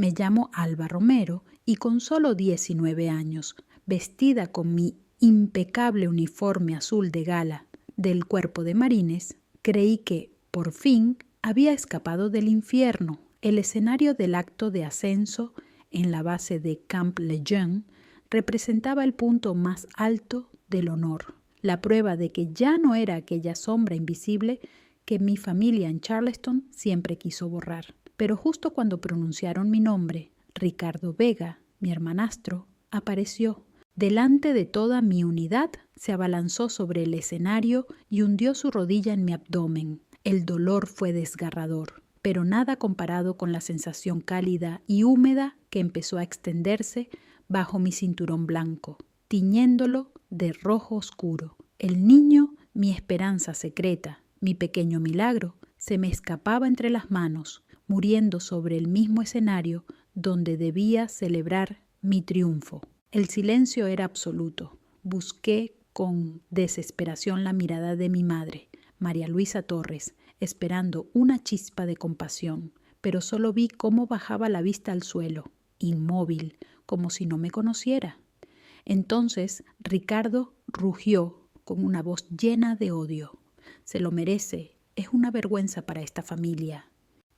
Me llamo Alba Romero y con solo 19 años, vestida con mi impecable uniforme azul de gala del Cuerpo de Marines, creí que, por fin, había escapado del infierno. El escenario del acto de ascenso en la base de Camp Lejeune representaba el punto más alto del honor, la prueba de que ya no era aquella sombra invisible que mi familia en Charleston siempre quiso borrar. Pero justo cuando pronunciaron mi nombre, Ricardo Vega, mi hermanastro, apareció. Delante de toda mi unidad, se abalanzó sobre el escenario y hundió su rodilla en mi abdomen. El dolor fue desgarrador, pero nada comparado con la sensación cálida y húmeda que empezó a extenderse bajo mi cinturón blanco, tiñéndolo de rojo oscuro. El niño, mi esperanza secreta, mi pequeño milagro, se me escapaba entre las manos, muriendo sobre el mismo escenario donde debía celebrar mi triunfo. El silencio era absoluto. Busqué con desesperación la mirada de mi madre, María Luisa Torres, esperando una chispa de compasión, pero solo vi cómo bajaba la vista al suelo, inmóvil, como si no me conociera. Entonces Ricardo rugió con una voz llena de odio. Se lo merece, es una vergüenza para esta familia.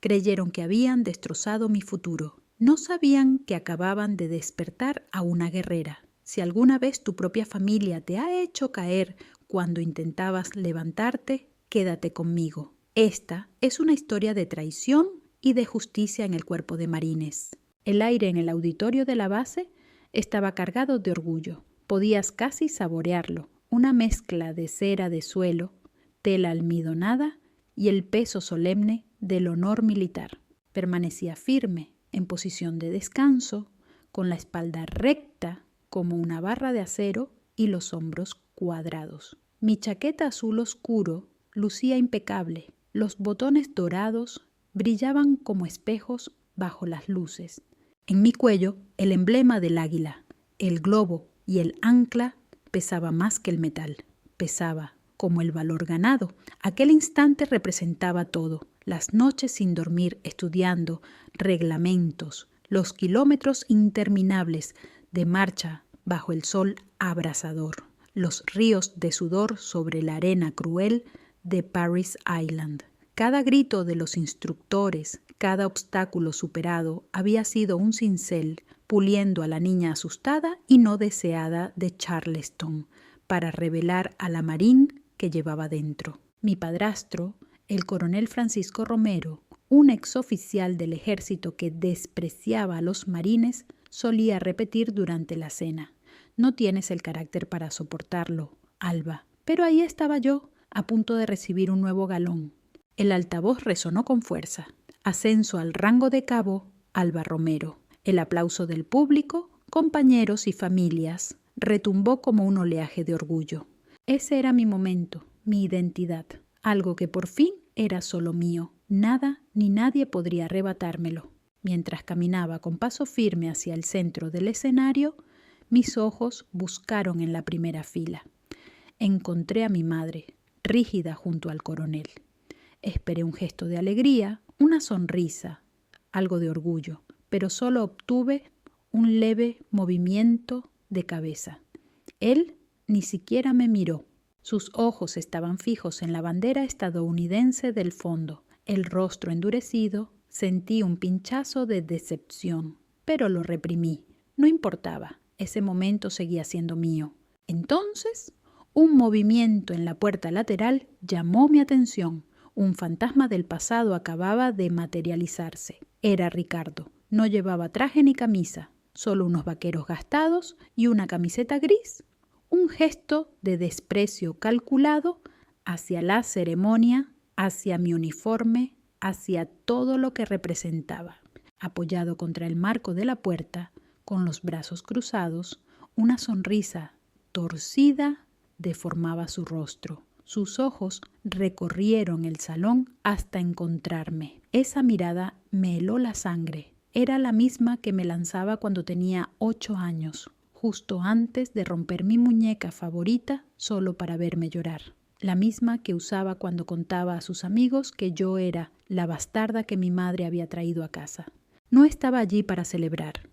Creyeron que habían destrozado mi futuro. No sabían que acababan de despertar a una guerrera. Si alguna vez tu propia familia te ha hecho caer cuando intentabas levantarte, quédate conmigo. Esta es una historia de traición y de justicia en el Cuerpo de Marines. El aire en el auditorio de la base estaba cargado de orgullo. Podías casi saborearlo. Una mezcla de cera de suelo, tela almidonada y el peso solemne del honor militar. Permanecía firme, en posición de descanso, con la espalda recta como una barra de acero y los hombros cuadrados. Mi chaqueta azul oscuro lucía impecable. Los botones dorados brillaban como espejos bajo las luces. En mi cuello, el emblema del águila, el globo y el ancla pesaba más que el metal. Pesaba como el valor ganado. Aquel instante representaba todo. Las noches sin dormir estudiando reglamentos, los kilómetros interminables de marcha bajo el sol abrasador, los ríos de sudor sobre la arena cruel de Parris Island. Cada grito de los instructores, cada obstáculo superado había sido un cincel puliendo a la niña asustada y no deseada de Charleston para revelar a la marín que llevaba dentro. Mi padrastro, el coronel Francisco Romero, un exoficial del ejército que despreciaba a los marines, solía repetir durante la cena: «No tienes el carácter para soportarlo, Alba». Pero ahí estaba yo, a punto de recibir un nuevo galón. El altavoz resonó con fuerza. Ascenso al rango de cabo, Alba Romero. El aplauso del público, compañeros y familias, retumbó como un oleaje de orgullo. Ese era mi momento, mi identidad, algo que por fin era solo mío. Nada ni nadie podría arrebatármelo. Mientras caminaba con paso firme hacia el centro del escenario, mis ojos buscaron en la primera fila. Encontré a mi madre, rígida junto al coronel. Esperé un gesto de alegría, una sonrisa, algo de orgullo, pero solo obtuve un leve movimiento de cabeza. Él ni siquiera me miró. Sus ojos estaban fijos en la bandera estadounidense del fondo. El rostro endurecido, sentí un pinchazo de decepción, pero lo reprimí. No importaba, ese momento seguía siendo mío. Entonces, un movimiento en la puerta lateral llamó mi atención. Un fantasma del pasado acababa de materializarse. Era Ricardo. No llevaba traje ni camisa, solo unos vaqueros gastados y una camiseta gris. Un gesto de desprecio calculado hacia la ceremonia, hacia mi uniforme, hacia todo lo que representaba. Apoyado contra el marco de la puerta, con los brazos cruzados, una sonrisa torcida deformaba su rostro. Sus ojos recorrieron el salón hasta encontrarme. Esa mirada me heló la sangre. Era la misma que me lanzaba cuando tenía 8 años, justo antes de romper mi muñeca favorita solo para verme llorar. La misma que usaba cuando contaba a sus amigos que yo era la bastarda que mi madre había traído a casa. No estaba allí para celebrar,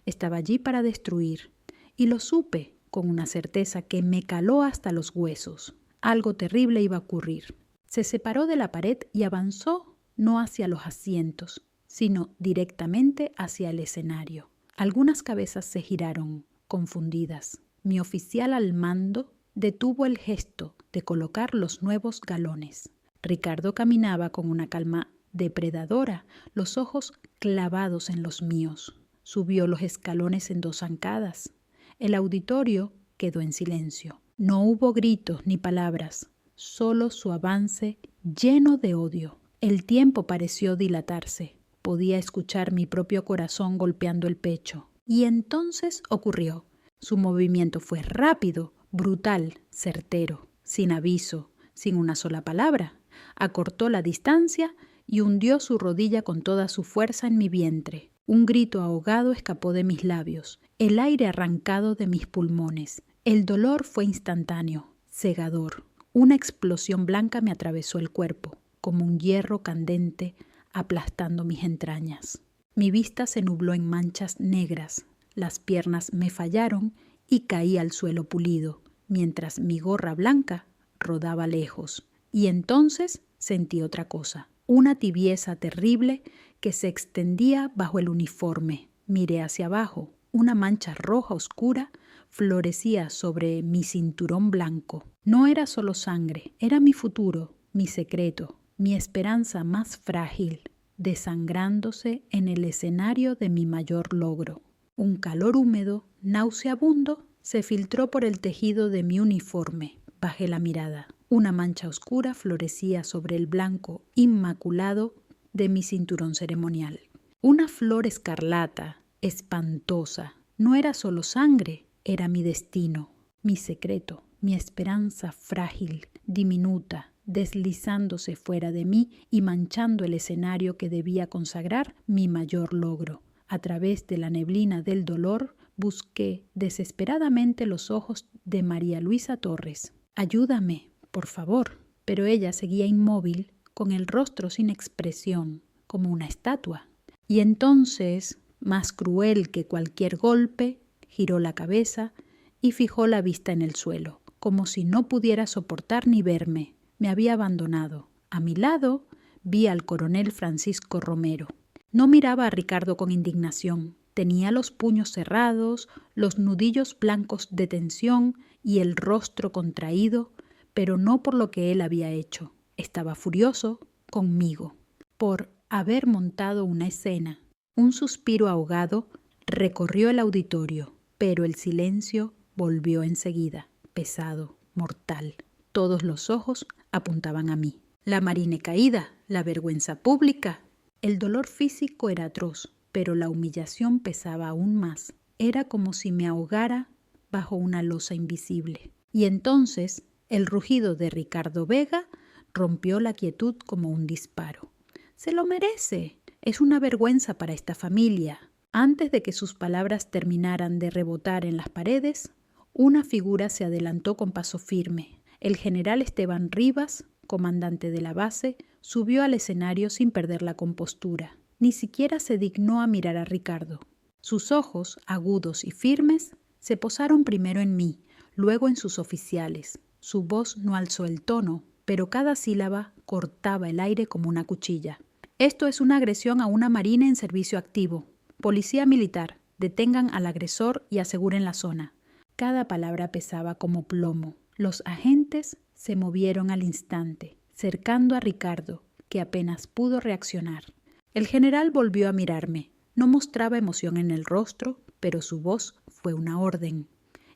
estaba allí para destruir. Y lo supe con una certeza que me caló hasta los huesos. Algo terrible iba a ocurrir. Se separó de la pared y avanzó no hacia los asientos, sino directamente hacia el escenario. Algunas cabezas se giraron, confundidas. Mi oficial al mando detuvo el gesto de colocar los nuevos galones. Ricardo caminaba con una calma depredadora, los ojos clavados en los míos. Subió los escalones en 2 zancadas. El auditorio quedó en silencio. No hubo gritos ni palabras, solo su avance lleno de odio. El tiempo pareció dilatarse. Podía escuchar mi propio corazón golpeando el pecho. Y entonces ocurrió. Su movimiento fue rápido, brutal, certero, sin aviso, sin una sola palabra. Acortó la distancia y hundió su rodilla con toda su fuerza en mi vientre. Un grito ahogado escapó de mis labios, el aire arrancado de mis pulmones. El dolor fue instantáneo, cegador. Una explosión blanca me atravesó el cuerpo, como un hierro candente aplastando mis entrañas. Mi vista se nubló en manchas negras, las piernas me fallaron y caí al suelo pulido, mientras mi gorra blanca rodaba lejos. Y entonces sentí otra cosa, una tibieza terrible que se extendía bajo el uniforme. Miré hacia abajo. Una mancha roja oscura florecía sobre mi cinturón blanco. No era solo sangre, era mi futuro, mi secreto, mi esperanza más frágil, desangrándose en el escenario de mi mayor logro. Un calor húmedo, nauseabundo, se filtró por el tejido de mi uniforme. Bajé la mirada. Una mancha oscura florecía sobre el blanco inmaculado de mi cinturón ceremonial. Una flor escarlata, espantosa. No era solo sangre, era mi destino, mi secreto, mi esperanza frágil, diminuta, deslizándose fuera de mí y manchando el escenario que debía consagrar mi mayor logro. A través de la neblina del dolor, busqué desesperadamente los ojos de María Luisa Torres. «Ayúdame, por favor». Pero ella seguía inmóvil, con el rostro sin expresión, como una estatua. Y entonces, más cruel que cualquier golpe, giró la cabeza y fijó la vista en el suelo, como si no pudiera soportar ni verme. Me había abandonado. A mi lado vi al coronel Francisco Romero. No miraba a Ricardo con indignación. Tenía los puños cerrados, los nudillos blancos de tensión y el rostro contraído, pero no por lo que él había hecho. Estaba furioso conmigo, por haber montado una escena. Un suspiro ahogado recorrió el auditorio, pero el silencio volvió enseguida, pesado, mortal. Todos los ojos apuntaban a mí. La Marine caída, la vergüenza pública. El dolor físico era atroz, pero la humillación pesaba aún más. Era como si me ahogara bajo una losa invisible. Y entonces el rugido de Ricardo Vega rompió la quietud como un disparo. «Se lo merece. Es una vergüenza para esta familia». Antes de que sus palabras terminaran de rebotar en las paredes, una figura se adelantó con paso firme. El general Esteban Rivas, comandante de la base, subió al escenario sin perder la compostura. Ni siquiera se dignó a mirar a Ricardo. Sus ojos, agudos y firmes, se posaron primero en mí, luego en sus oficiales. Su voz no alzó el tono, pero cada sílaba cortaba el aire como una cuchilla. «Esto es una agresión a una marina en servicio activo. Policía militar, detengan al agresor y aseguren la zona». Cada palabra pesaba como plomo. Los agentes se movieron al instante, cercando a Ricardo, que apenas pudo reaccionar. El general volvió a mirarme. No mostraba emoción en el rostro, pero su voz fue una orden.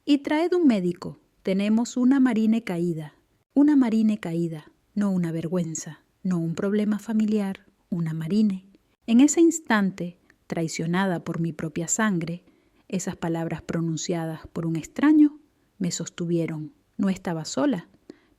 «Y traed un médico. Tenemos una marine caída». Una marine caída, no una vergüenza, no un problema familiar, una marine. En ese instante, traicionada por mi propia sangre, esas palabras pronunciadas por un extraño me sostuvieron. No estaba sola,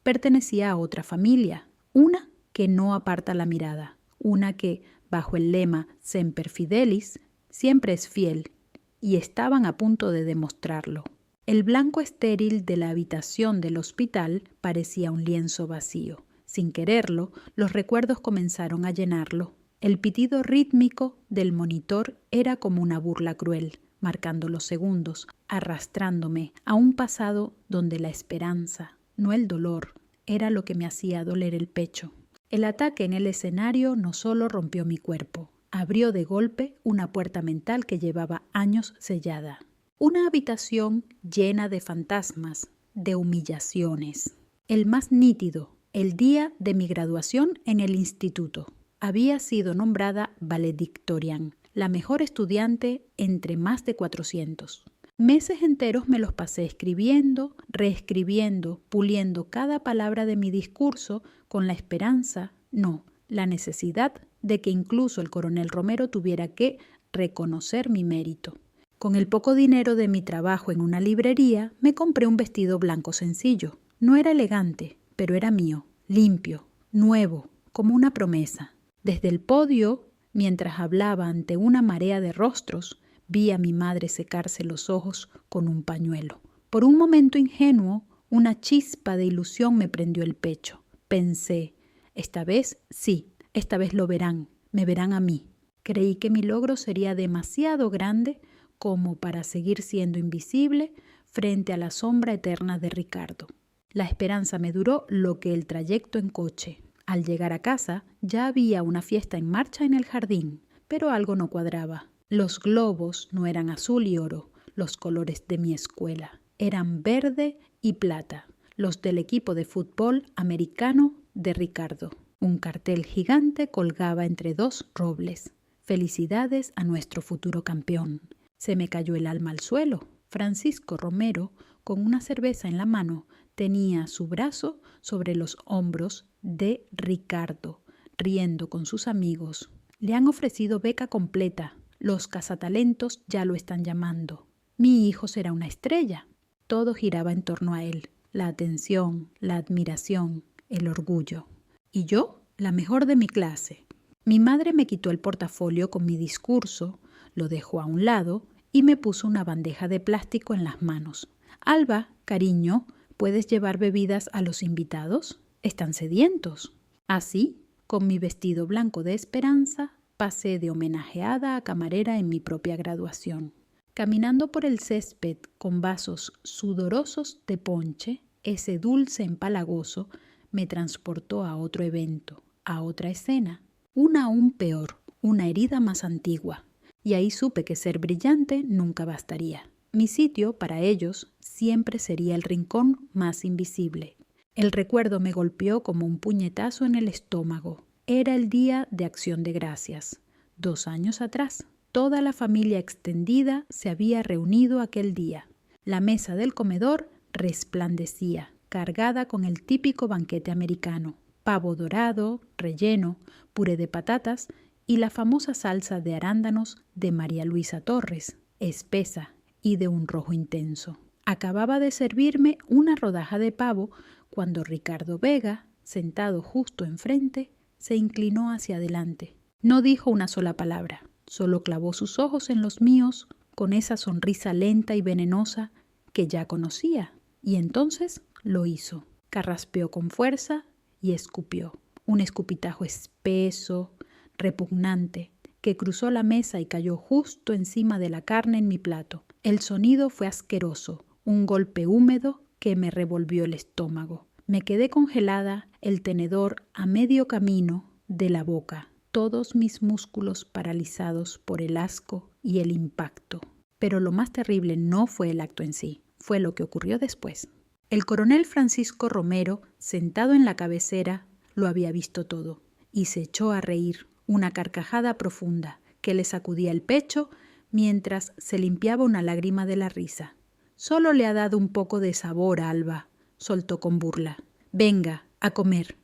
pertenecía a otra familia, una que no aparta la mirada, una que, bajo el lema Semper Fidelis, siempre es fiel, y estaban a punto de demostrarlo. El blanco estéril de la habitación del hospital parecía un lienzo vacío. Sin quererlo, los recuerdos comenzaron a llenarlo. El pitido rítmico del monitor era como una burla cruel, marcando los segundos, arrastrándome a un pasado donde la esperanza, no el dolor, era lo que me hacía doler el pecho. El ataque en el escenario no solo rompió mi cuerpo, abrió de golpe una puerta mental que llevaba años sellada. Una habitación llena de fantasmas, de humillaciones. El más nítido, el día de mi graduación en el instituto. Había sido nombrada valedictorian, la mejor estudiante entre más de 400. Meses enteros me los pasé escribiendo, reescribiendo, puliendo cada palabra de mi discurso con la esperanza, no, la necesidad de que incluso el coronel Romero tuviera que reconocer mi mérito. Con el poco dinero de mi trabajo en una librería, me compré un vestido blanco sencillo. No era elegante, pero era mío, limpio, nuevo, como una promesa. Desde el podio, mientras hablaba ante una marea de rostros, vi a mi madre secarse los ojos con un pañuelo. Por un momento ingenuo, una chispa de ilusión me prendió el pecho. Pensé, esta vez sí, esta vez lo verán, me verán a mí. Creí que mi logro sería demasiado grande como para seguir siendo invisible frente a la sombra eterna de Ricardo. La esperanza me duró lo que el trayecto en coche. Al llegar a casa ya había una fiesta en marcha en el jardín, pero algo no cuadraba. Los globos no eran azul y oro, los colores de mi escuela. Eran verde y plata, los del equipo de fútbol americano de Ricardo. Un cartel gigante colgaba entre dos robles. Felicidades a nuestro futuro campeón. Se me cayó el alma al suelo. Francisco Romero, con una cerveza en la mano, tenía su brazo sobre los hombros de Ricardo, riendo con sus amigos. Le han ofrecido beca completa. Los cazatalentos ya lo están llamando. Mi hijo será una estrella. Todo giraba en torno a él. La atención, la admiración, el orgullo. Y yo, la mejor de mi clase. Mi madre me quitó el portafolio con mi discurso, lo dejó a un lado y me puso una bandeja de plástico en las manos. Alba, cariño, ¿puedes llevar bebidas a los invitados? Están sedientos. Así, con mi vestido blanco de esperanza, pasé de homenajeada a camarera en mi propia graduación. Caminando por el césped con vasos sudorosos de ponche, ese dulce empalagoso me transportó a otro evento, a otra escena, una aún peor, una herida más antigua. Y ahí supe que ser brillante nunca bastaría. Mi sitio, para ellos, siempre sería el rincón más invisible. El recuerdo me golpeó como un puñetazo en el estómago. Era el día de Acción de Gracias. 2 años atrás, toda la familia extendida se había reunido aquel día. La mesa del comedor resplandecía, cargada con el típico banquete americano. Pavo dorado, relleno, puré de patatas y la famosa salsa de arándanos de María Luisa Torres, espesa y de un rojo intenso. Acababa de servirme una rodaja de pavo cuando Ricardo Vega, sentado justo enfrente, se inclinó hacia adelante. No dijo una sola palabra, solo clavó sus ojos en los míos con esa sonrisa lenta y venenosa que ya conocía, y entonces lo hizo. Carraspeó con fuerza y escupió. Un escupitajo espeso, repugnante, que cruzó la mesa y cayó justo encima de la carne en mi plato. El sonido fue asqueroso, un golpe húmedo que me revolvió el estómago. Me quedé congelada, el tenedor a medio camino de la boca, todos mis músculos paralizados por el asco y el impacto. Pero lo más terrible no fue el acto en sí, fue lo que ocurrió después. El coronel Francisco Romero, sentado en la cabecera, lo había visto todo y se echó a reír, una carcajada profunda que le sacudía el pecho mientras se limpiaba una lágrima de la risa. Solo le ha dado un poco de sabor a Alba, soltó con burla. Venga, a comer.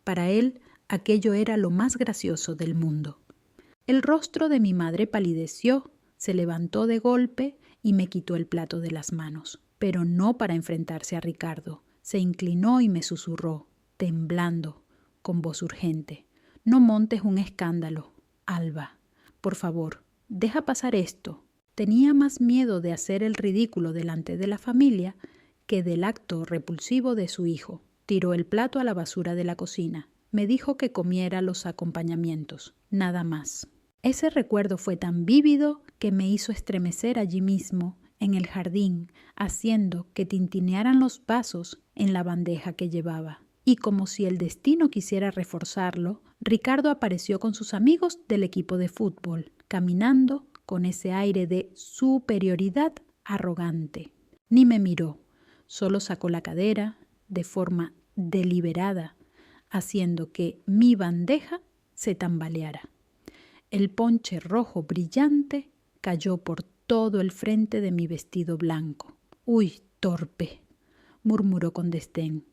Para él, aquello era lo más gracioso del mundo. El rostro de mi madre palideció, se levantó de golpe y me quitó el plato de las manos, pero no para enfrentarse a Ricardo. Se inclinó y me susurró, temblando, con voz urgente. No montes un escándalo, Alba. Por favor, deja pasar esto. Tenía más miedo de hacer el ridículo delante de la familia que del acto repulsivo de su hijo. Tiró el plato a la basura de la cocina. me dijo que comiera los acompañamientos, nada más. Ese recuerdo fue tan vívido que me hizo estremecer allí mismo, en el jardín, haciendo que tintinearan los vasos en la bandeja que llevaba. Y como si el destino quisiera reforzarlo, Ricardo apareció con sus amigos del equipo de fútbol, caminando con ese aire de superioridad arrogante. Ni me miró, solo sacó la cadera de forma deliberada, haciendo que mi bandeja se tambaleara. El ponche rojo brillante cayó por todo el frente de mi vestido blanco. «¡Uy, torpe!», murmuró con desdén,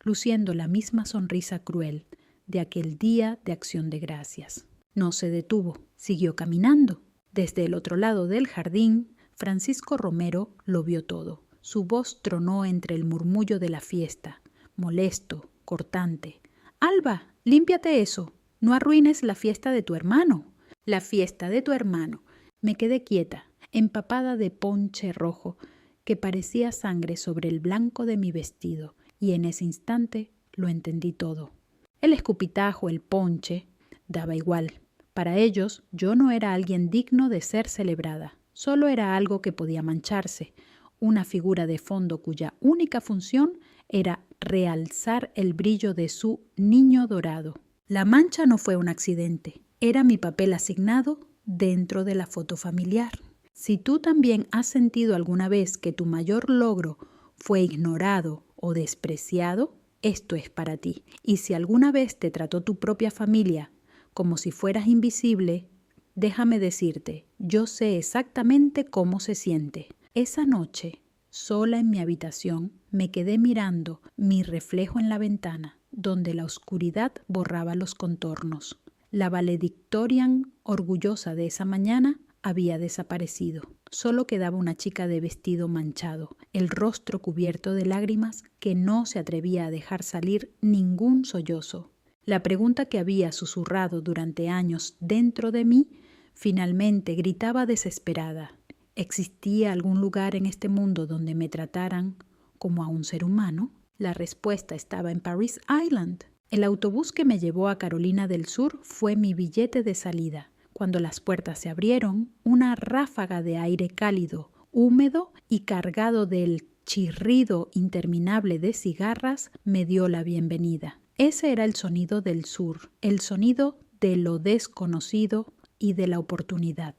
luciendo la misma sonrisa cruel de aquel día de Acción de Gracias. No se detuvo, siguió caminando. Desde el otro lado del jardín, Francisco Romero lo vio todo. Su voz tronó entre el murmullo de la fiesta, molesto, cortante. «Alba, límpiate eso, no arruines la fiesta de tu hermano». «La fiesta de tu hermano». Me quedé quieta, empapada de ponche rojo, que parecía sangre sobre el blanco de mi vestido, y en ese instante lo entendí todo. El escupitajo, el ponche, daba igual. Para ellos yo no era alguien digno de ser celebrada, solo era algo que podía mancharse, una figura de fondo cuya única función era realzar el brillo de su niño dorado. La mancha no fue un accidente, era mi papel asignado dentro de la foto familiar. Si tú también has sentido alguna vez que tu mayor logro fue ignorado o despreciado, esto es para ti. Y si alguna vez te trató tu propia familia como si fueras invisible, déjame decirte, yo sé exactamente cómo se siente. Esa noche, sola en mi habitación, me quedé mirando mi reflejo en la ventana, donde la oscuridad borraba los contornos. La valedictorian orgullosa de esa mañana había desaparecido. Solo quedaba una chica de vestido manchado, el rostro cubierto de lágrimas que no se atrevía a dejar salir ningún sollozo. La pregunta que había susurrado durante años dentro de mí finalmente gritaba desesperada. ¿Existía algún lugar en este mundo donde me trataran como a un ser humano? La respuesta estaba en Parris Island. El autobús que me llevó a Carolina del Sur fue mi billete de salida. Cuando las puertas se abrieron, una ráfaga de aire cálido, húmedo y cargado del chirrido interminable de cigarras me dio la bienvenida. Ese era el sonido del sur, el sonido de lo desconocido y de la oportunidad.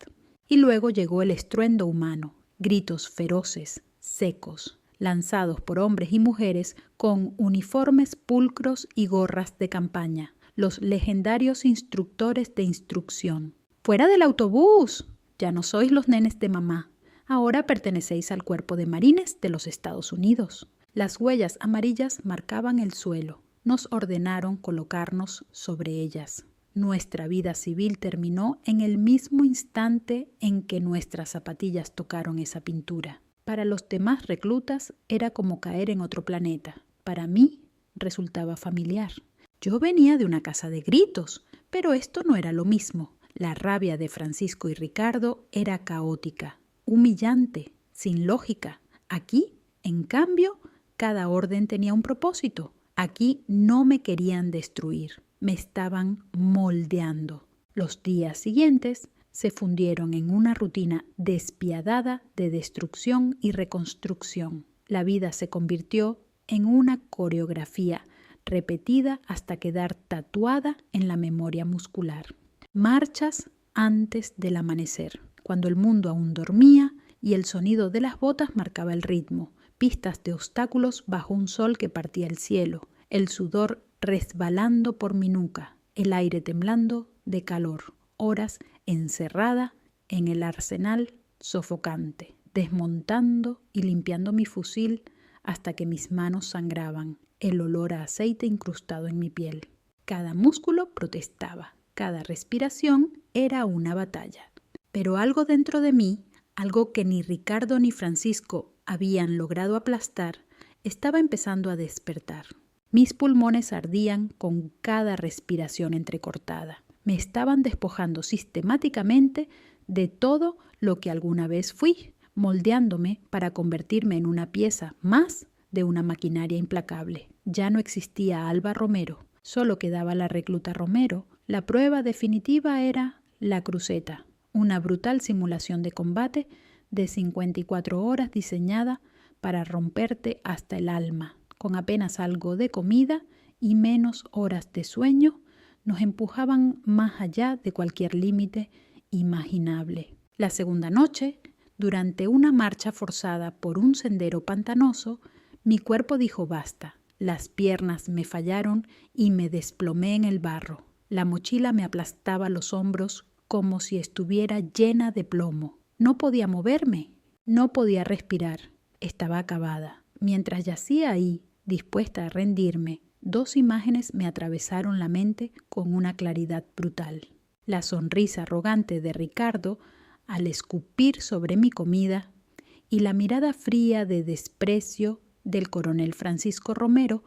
Y luego llegó el estruendo humano, gritos feroces, secos, lanzados por hombres y mujeres con uniformes pulcros y gorras de campaña, los legendarios instructores de instrucción. ¡Fuera del autobús! Ya no sois los nenes de mamá. Ahora pertenecéis al Cuerpo de Marines de los Estados Unidos. Las huellas amarillas marcaban el suelo. Nos ordenaron colocarnos sobre ellas. Nuestra vida civil terminó en el mismo instante en que nuestras zapatillas tocaron esa pintura. Para los demás reclutas era como caer en otro planeta. Para mí resultaba familiar. Yo venía de una casa de gritos, pero esto no era lo mismo. La rabia de Francisco y Ricardo era caótica, humillante, sin lógica. Aquí, en cambio, cada orden tenía un propósito. Aquí no me querían destruir, me estaban moldeando. Los días siguientes se fundieron en una rutina despiadada de destrucción y reconstrucción. La vida se convirtió en una coreografía repetida hasta quedar tatuada en la memoria muscular. Marchas antes del amanecer, cuando el mundo aún dormía y el sonido de las botas marcaba el ritmo, pistas de obstáculos bajo un sol que partía el cielo, el sudor resbalando por mi nuca, el aire temblando de calor, horas encerrada en el arsenal sofocante, desmontando y limpiando mi fusil hasta que mis manos sangraban, el olor a aceite incrustado en mi piel. Cada músculo protestaba, cada respiración era una batalla. Pero algo dentro de mí, algo que ni Ricardo ni Francisco habían logrado aplastar, estaba empezando a despertar. Mis pulmones ardían con cada respiración entrecortada. Me estaban despojando sistemáticamente de todo lo que alguna vez fui, moldeándome para convertirme en una pieza más de una maquinaria implacable. Ya no existía Alba Romero, Solo quedaba la recluta Romero. La prueba definitiva era la cruceta, una brutal simulación de combate de 54 horas diseñada para romperte hasta el alma. Con apenas algo de comida y menos horas de sueño, nos empujaban más allá de cualquier límite imaginable. La segunda noche, durante una marcha forzada por un sendero pantanoso, mi cuerpo dijo basta. Las piernas me fallaron y me desplomé en el barro. La mochila me aplastaba los hombros como si estuviera llena de plomo. No podía moverme, no podía respirar. Estaba acabada. Mientras yacía ahí, dispuesta a rendirme, dos imágenes me atravesaron la mente con una claridad brutal. La sonrisa arrogante de Ricardo al escupir sobre mi comida y la mirada fría de desprecio del coronel Francisco Romero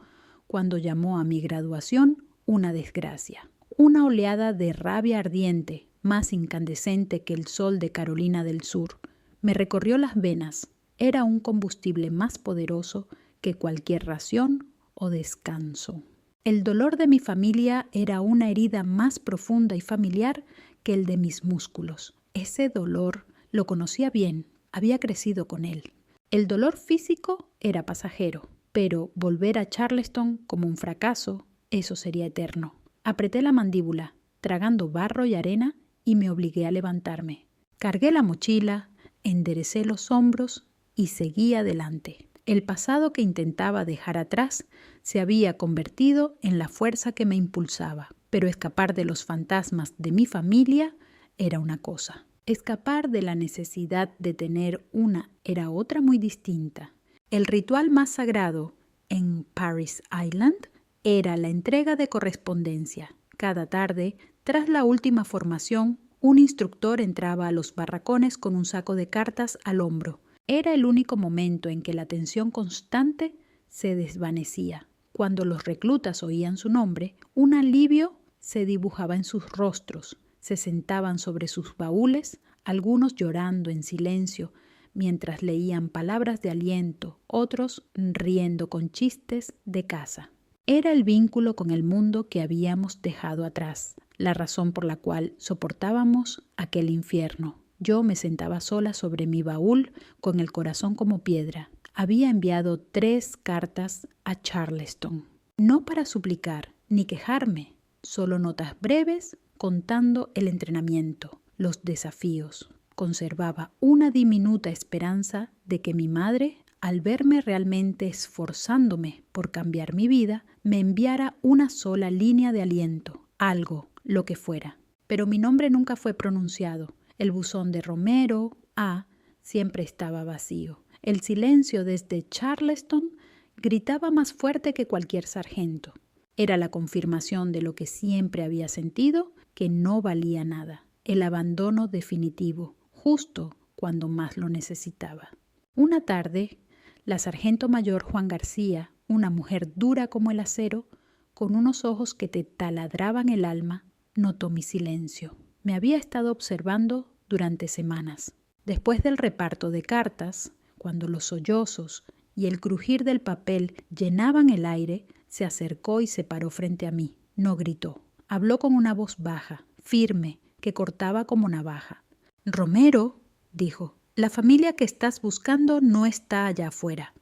cuando llamó a mi graduación una desgracia. Una oleada de rabia ardiente, más incandescente que el sol de Carolina del Sur, me recorrió las venas. Era un combustible más poderoso que cualquier ración o descanso. El dolor de mi familia era una herida más profunda y familiar que el de mis músculos. Ese dolor lo conocía bien, había crecido con él. El dolor físico era pasajero, pero volver a Charleston como un fracaso, eso sería eterno. Apreté la mandíbula, tragando barro y arena, y me obligué a levantarme. Cargué la mochila, enderecé los hombros y seguí adelante. El pasado que intentaba dejar atrás se había convertido en la fuerza que me impulsaba, pero escapar de los fantasmas de mi familia era una cosa. Escapar de la necesidad de tener una era otra muy distinta. El ritual más sagrado en Paris Island era la entrega de correspondencia. Cada tarde, tras la última formación, un instructor entraba a los barracones con un saco de cartas al hombro. Era el único momento en que la tensión constante se desvanecía. Cuando los reclutas oían su nombre, un alivio se dibujaba en sus rostros. Se sentaban sobre sus baúles, algunos llorando en silencio, mientras leían palabras de aliento, otros riendo con chistes de casa. Era el vínculo con el mundo que habíamos dejado atrás, la razón por la cual soportábamos aquel infierno. Yo me sentaba sola sobre mi baúl con el corazón como piedra. Había enviado 3 cartas a Charleston, no para suplicar ni quejarme, solo notas breves contando el entrenamiento, los desafíos. Conservaba una diminuta esperanza de que mi madre, al verme realmente esforzándome por cambiar mi vida, me enviara una sola línea de aliento, algo, lo que fuera. Pero mi nombre nunca fue pronunciado. El buzón de Romero A siempre estaba vacío. El silencio desde Charleston gritaba más fuerte que cualquier sargento. Era la confirmación de lo que siempre había sentido, que no valía nada. El abandono definitivo, justo cuando más lo necesitaba. Una tarde, la sargento mayor Juan García, una mujer dura como el acero, con unos ojos que te taladraban el alma, notó mi silencio. Me había estado observando durante semanas. Después del reparto de cartas, cuando los sollozos y el crujir del papel llenaban el aire, se acercó y se paró frente a mí. No gritó. Habló con una voz baja, firme, que cortaba como navaja. «Romero», dijo, «la familia que estás buscando no está allá afuera».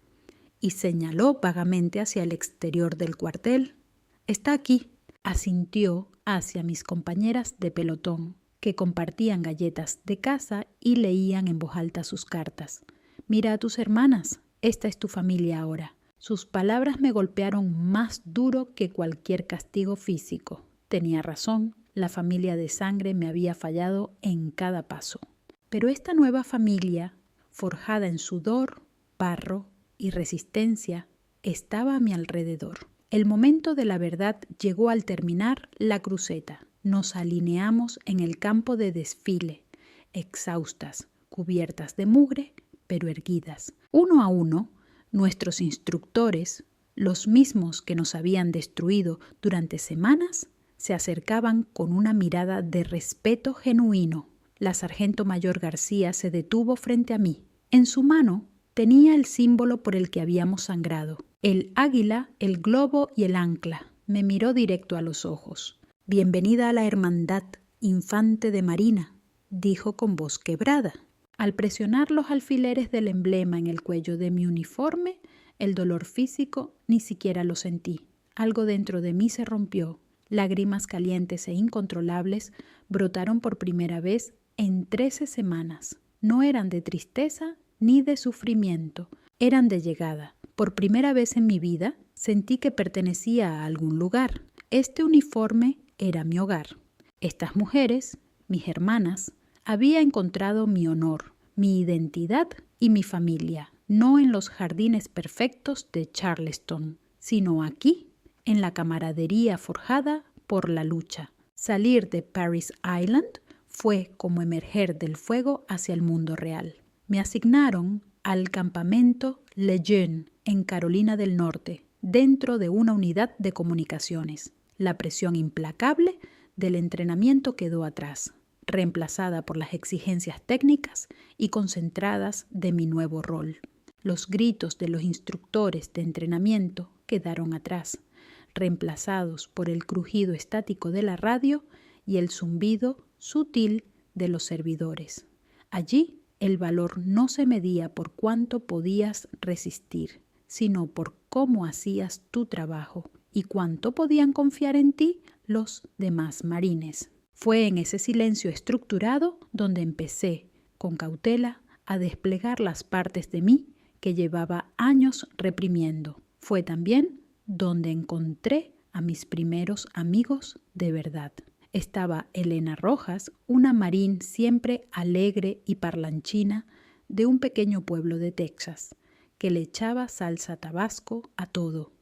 Y señaló vagamente hacia el exterior del cuartel. «Está aquí», asintió hacia mis compañeras de pelotón, que compartían galletas de casa y leían en voz alta sus cartas. «Mira a tus hermanas, esta es tu familia ahora». Sus palabras me golpearon más duro que cualquier castigo físico. Tenía razón, la familia de sangre me había fallado en cada paso. Pero esta nueva familia, forjada en sudor, barro y resistencia, estaba a mi alrededor. El momento de la verdad llegó al terminar la cruceta. Nos alineamos en el campo de desfile, exhaustas, cubiertas de mugre, pero erguidas. Uno a uno, nuestros instructores, los mismos que nos habían destruido durante semanas, se acercaban con una mirada de respeto genuino. La sargento mayor García se detuvo frente a mí. En su mano tenía el símbolo por el que habíamos sangrado, el águila, el globo y el ancla. Me miró directo a los ojos. «Bienvenida a la hermandad, infante de marina», dijo con voz quebrada. Al presionar los alfileres del emblema en el cuello de mi uniforme, el dolor físico ni siquiera lo sentí. Algo dentro de mí se rompió. Lágrimas calientes e incontrolables brotaron por primera vez en 13 semanas. No eran de tristeza ni de sufrimiento, eran de llegada. Por primera vez en mi vida sentí que pertenecía a algún lugar. Este uniforme era mi hogar. Estas mujeres, mis hermanas, había encontrado mi honor, mi identidad y mi familia, no en los jardines perfectos de Charleston, sino aquí, en la camaradería forjada por la lucha. Salir de Parris Island fue como emerger del fuego hacia el mundo real. Me asignaron al campamento Lejeune, en Carolina del Norte, dentro de una unidad de comunicaciones. La presión implacable del entrenamiento quedó atrás, reemplazada por las exigencias técnicas y concentradas de mi nuevo rol. Los gritos de los instructores de entrenamiento quedaron atrás, reemplazados por el crujido estático de la radio y el zumbido sutil de los servidores. Allí el valor no se medía por cuánto podías resistir, sino por cómo hacías tu trabajo y cuánto podían confiar en ti los demás marines. Fue en ese silencio estructurado donde empecé, con cautela, a desplegar las partes de mí que llevaba años reprimiendo. Fue también donde encontré a mis primeros amigos de verdad. Estaba Elena Rojas, una marín siempre alegre y parlanchina de un pequeño pueblo de Texas, que le echaba salsa tabasco a todo,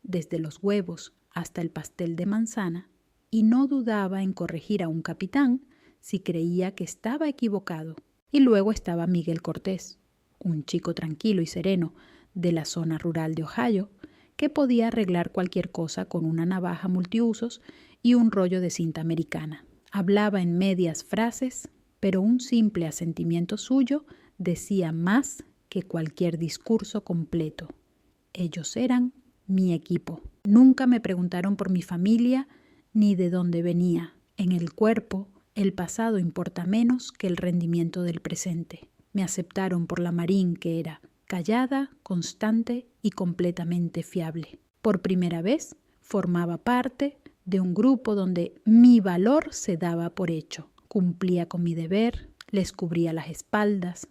desde los huevos hasta el pastel de manzana, y no dudaba en corregir a un capitán si creía que estaba equivocado. Y luego estaba Miguel Cortés, un chico tranquilo y sereno de la zona rural de Ohio, que podía arreglar cualquier cosa con una navaja multiusos y un rollo de cinta americana. Hablaba en medias frases, pero un simple asentimiento suyo decía más que cualquier discurso completo. Ellos eran mi equipo. Nunca me preguntaron por mi familia ni de dónde venía. En el cuerpo, el pasado importa menos que el rendimiento del presente. Me aceptaron por la marín que era, callada, constante y completamente fiable. Por primera vez, formaba parte de un grupo donde mi valor se daba por hecho. Cumplía con mi deber, les cubría las espaldas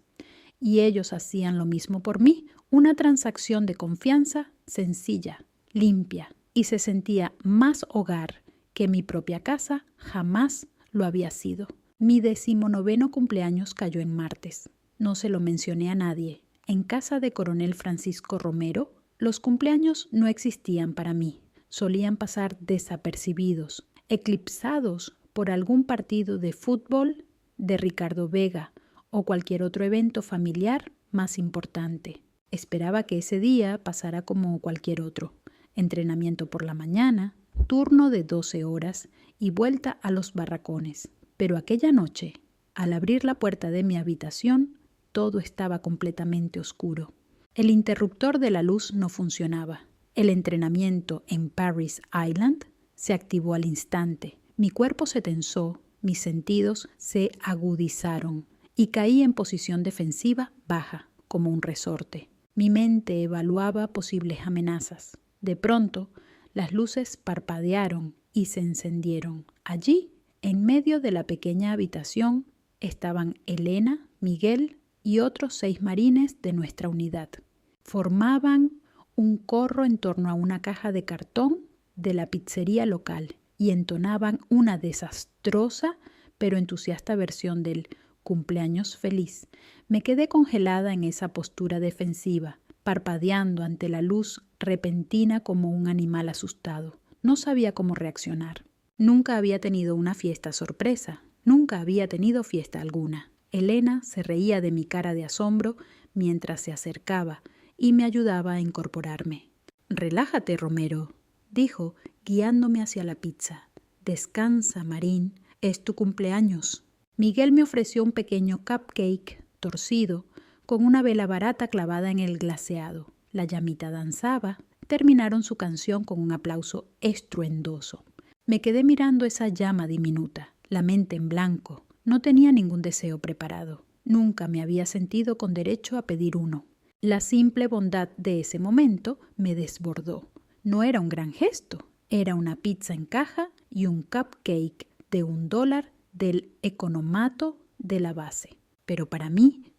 y ellos hacían lo mismo por mí. Una transacción de confianza sencilla, limpia, y se sentía más hogar que mi propia casa jamás lo había sido. Mi 19º cumpleaños cayó en martes. No se lo mencioné a nadie. En casa de Coronel Francisco Romero, los cumpleaños no existían para mí. Solían pasar desapercibidos, eclipsados por algún partido de fútbol de Ricardo Vega o cualquier otro evento familiar más importante. Esperaba que ese día pasara como cualquier otro. Entrenamiento por la mañana, turno de 12 horas y vuelta a los barracones. Pero aquella noche, al abrir la puerta de mi habitación, todo estaba completamente oscuro. El interruptor de la luz no funcionaba. El entrenamiento en Parris Island se activó al instante. Mi cuerpo se tensó, mis sentidos se agudizaron y caí en posición defensiva baja, como un resorte. Mi mente evaluaba posibles amenazas. De pronto, las luces parpadearon y se encendieron. Allí, en medio de la pequeña habitación, estaban Elena, Miguel y otros 6 marines de nuestra unidad. Formaban un corro en torno a una caja de cartón de la pizzería local y entonaban una desastrosa pero entusiasta versión del cumpleaños feliz. Me quedé congelada en esa postura defensiva, parpadeando ante la luz repentina como un animal asustado. No sabía cómo reaccionar. Nunca había tenido una fiesta sorpresa, nunca había tenido fiesta alguna. Elena se reía de mi cara de asombro mientras se acercaba y me ayudaba a incorporarme. «Relájate, Romero», dijo, guiándome hacia la pizza. «Descansa, Marín, es tu cumpleaños». Miguel me ofreció un pequeño cupcake torcido con una vela barata clavada en el glaseado. La llamita danzaba, terminaron su canción con un aplauso estruendoso. Me quedé mirando esa llama diminuta, la mente en blanco. No tenía ningún deseo preparado. Nunca me había sentido con derecho a pedir uno. La simple bondad de ese momento me desbordó. No era un gran gesto, era una pizza en caja y un cupcake de $1 del economato de la base. Pero para mí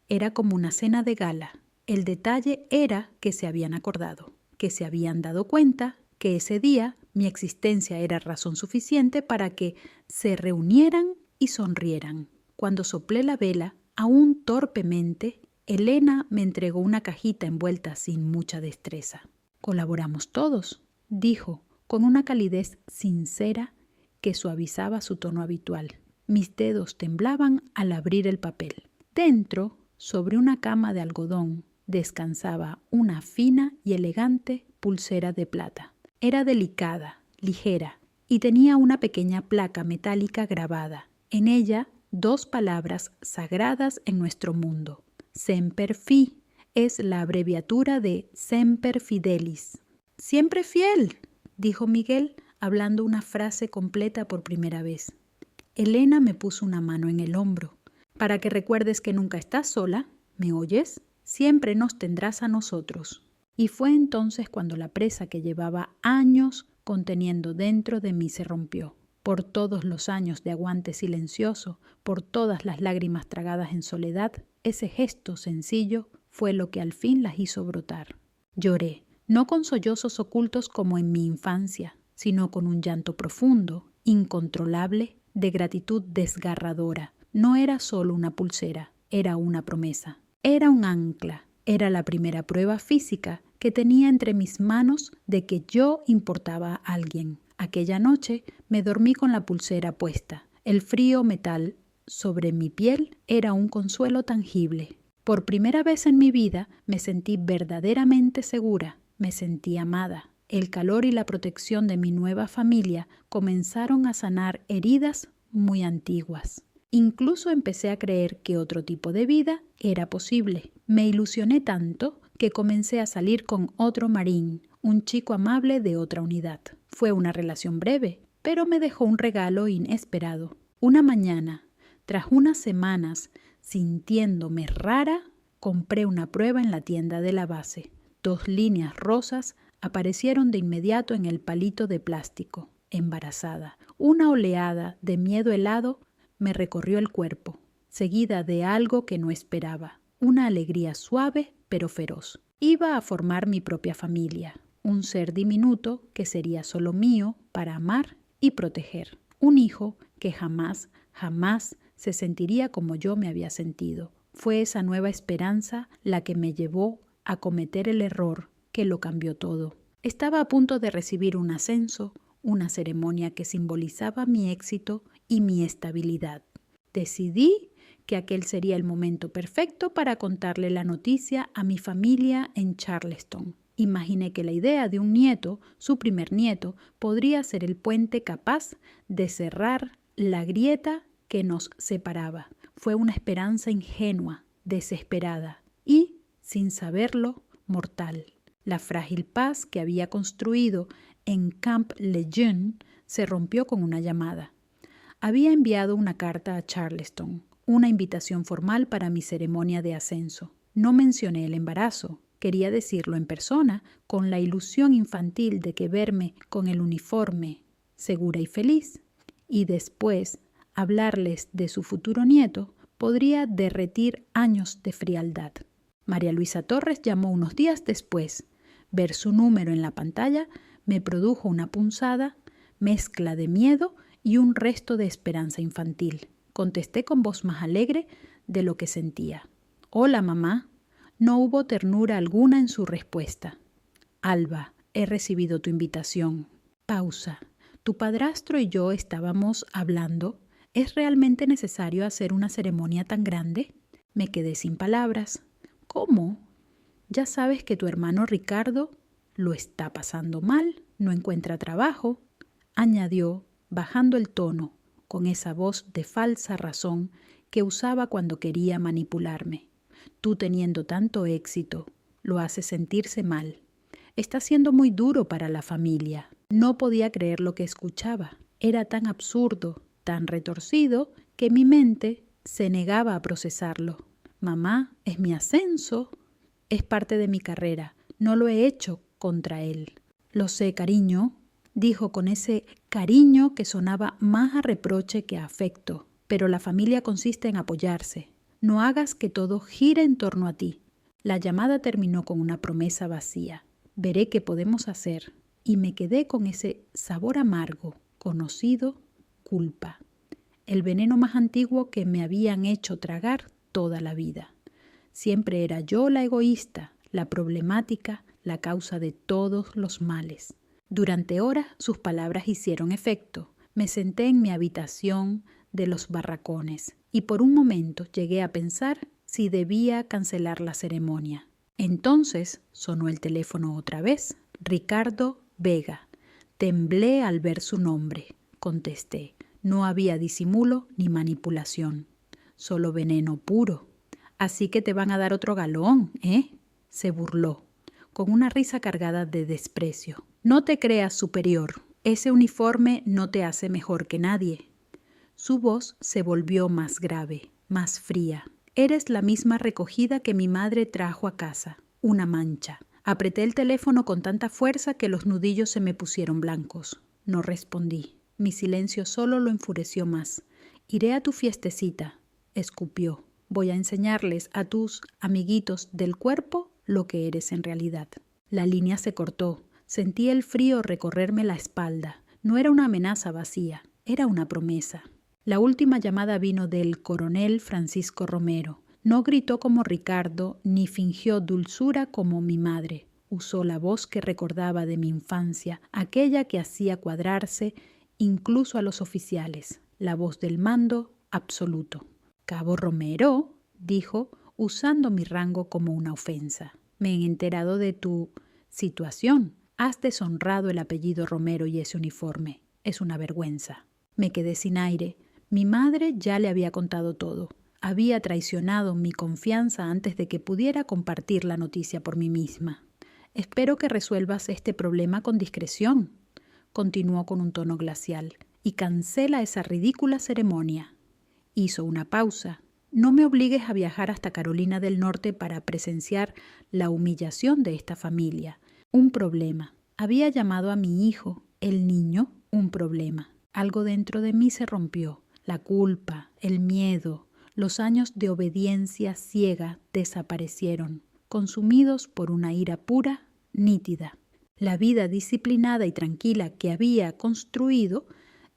era como una cena de gala. El detalle era que se habían acordado, que se habían dado cuenta que ese día mi existencia era razón suficiente para que se reunieran y sonrieran. Cuando soplé la vela, aún torpemente, Elena me entregó una cajita envuelta sin mucha destreza. «Colaboramos todos», dijo, con una calidez sincera que suavizaba su tono habitual. Mis dedos temblaban al abrir el papel. Dentro, sobre una cama de algodón, descansaba una fina y elegante pulsera de plata. Era delicada, ligera, y tenía una pequeña placa metálica grabada. En ella, 2 palabras sagradas en nuestro mundo. Semper Fi es la abreviatura de Semper Fidelis. «Siempre fiel», dijo Miguel, hablando una frase completa por primera vez. Elena me puso una mano en el hombro. «Para que recuerdes que nunca estás sola, ¿me oyes? Siempre nos tendrás a nosotros». Y fue entonces cuando la presa que llevaba años conteniendo dentro de mí se rompió. Por todos los años de aguante silencioso, por todas las lágrimas tragadas en soledad, ese gesto sencillo fue lo que al fin las hizo brotar. Lloré, no con sollozos ocultos como en mi infancia, sino con un llanto profundo, incontrolable, de gratitud desgarradora. No era solo una pulsera, era una promesa. Era un ancla, era la primera prueba física que tenía entre mis manos de que yo importaba a alguien. Aquella noche me dormí con la pulsera puesta. El frío metal sobre mi piel era un consuelo tangible. Por primera vez en mi vida me sentí verdaderamente segura, me sentí amada. El calor y la protección de mi nueva familia comenzaron a sanar heridas muy antiguas. Incluso empecé a creer que otro tipo de vida era posible. Me ilusioné tanto que comencé a salir con otro marín, un chico amable de otra unidad. Fue una relación breve, pero me dejó un regalo inesperado. Una mañana, tras unas semanas sintiéndome rara, compré una prueba en la tienda de la base. 2 líneas rosas aparecieron de inmediato en el palito de plástico. Embarazada. Una oleada de miedo helado me recorrió el cuerpo, seguida de algo que no esperaba. Una alegría suave pero feroz. Iba a formar mi propia familia. Un ser diminuto que sería solo mío para amar y proteger. Un hijo que jamás se sentiría como yo me había sentido. Fue esa nueva esperanza la que me llevó a cometer el error que lo cambió todo. Estaba a punto de recibir un ascenso, una ceremonia que simbolizaba mi éxito y mi estabilidad. Decidí que aquel sería el momento perfecto para contarle la noticia a mi familia en Charleston. Imaginé que la idea de un nieto, su primer nieto, podría ser el puente capaz de cerrar la grieta que nos separaba. Fue una esperanza ingenua, desesperada y, sin saberlo, mortal. La frágil paz que había construido en Camp Lejeune se rompió con una llamada. Había enviado una carta a Charleston, una invitación formal para mi ceremonia de ascenso. No mencioné el embarazo. Quería decirlo en persona, con la ilusión infantil de que verme con el uniforme, segura y feliz, y después hablarles de su futuro nieto, podría derretir años de frialdad. María Luisa Torres llamó unos días después. Ver su número en la pantalla me produjo una punzada, mezcla de miedo y un resto de esperanza infantil. Contesté con voz más alegre de lo que sentía. «Hola, mamá». No hubo ternura alguna en su respuesta. «Alba, he recibido tu invitación». Pausa. «Tu padrastro y yo estábamos hablando. ¿Es realmente necesario hacer una ceremonia tan grande?» Me quedé sin palabras. «¿Cómo? Ya sabes que tu hermano Ricardo lo está pasando mal, no encuentra trabajo», añadió, bajando el tono, con esa voz de falsa razón que usaba cuando quería manipularme. «Tú teniendo tanto éxito, lo hace sentirse mal. Está siendo muy duro para la familia. No podía creer lo que escuchaba. Era tan absurdo, tan retorcido, que mi mente se negaba a procesarlo. Mamá, es mi ascenso, es parte de mi carrera. No lo he hecho contra él. Lo sé, cariño, dijo con ese cariño que sonaba más a reproche que a afecto. Pero la familia consiste en apoyarse. No hagas que todo gire en torno a ti. La llamada terminó con una promesa vacía. Veré qué podemos hacer. Y me quedé con ese sabor amargo, conocido, culpa. El veneno más antiguo que me habían hecho tragar toda la vida. Siempre era yo la egoísta, la problemática, la causa de todos los males. Durante horas sus palabras hicieron efecto. Me senté en mi habitación de los barracones y por un momento llegué a pensar si debía cancelar la ceremonia. Entonces sonó el teléfono otra vez. Ricardo Vega. Temblé al ver su nombre. Contesté. No había disimulo ni manipulación, solo veneno puro. Así que te van a dar otro galón, ¿eh? Se burló, con una risa cargada de desprecio. No te creas superior. Ese uniforme no te hace mejor que nadie. Su voz se volvió más grave, más fría. Eres la misma recogida que mi madre trajo a casa. Una mancha. Apreté el teléfono con tanta fuerza que los nudillos se me pusieron blancos. No respondí. Mi silencio solo lo enfureció más. Iré a tu fiestecita, escupió. Voy a enseñarles a tus amiguitos del cuerpo lo que eres en realidad. La línea se cortó. Sentí el frío recorrerme la espalda. No era una amenaza vacía, era una promesa. La última llamada vino del coronel Francisco Romero. No gritó como Ricardo, ni fingió dulzura como mi madre. Usó la voz que recordaba de mi infancia, aquella que hacía cuadrarse incluso a los oficiales, la voz del mando absoluto. «Cabo Romero», dijo, usando mi rango como una ofensa. «Me he enterado de tu situación. Has deshonrado el apellido Romero y ese uniforme. Es una vergüenza». Me quedé sin aire. Mi madre ya le había contado todo. Había traicionado mi confianza antes de que pudiera compartir la noticia por mí misma. «Espero que resuelvas este problema con discreción», continuó con un tono glacial, «y cancela esa ridícula ceremonia». Hizo una pausa. «No me obligues a viajar hasta Carolina del Norte para presenciar la humillación de esta familia. Un problema. Había llamado a mi hijo, el niño, un problema. Algo dentro de mí se rompió. La culpa, el miedo, los años de obediencia ciega desaparecieron, consumidos por una ira pura, nítida. La vida disciplinada y tranquila que había construido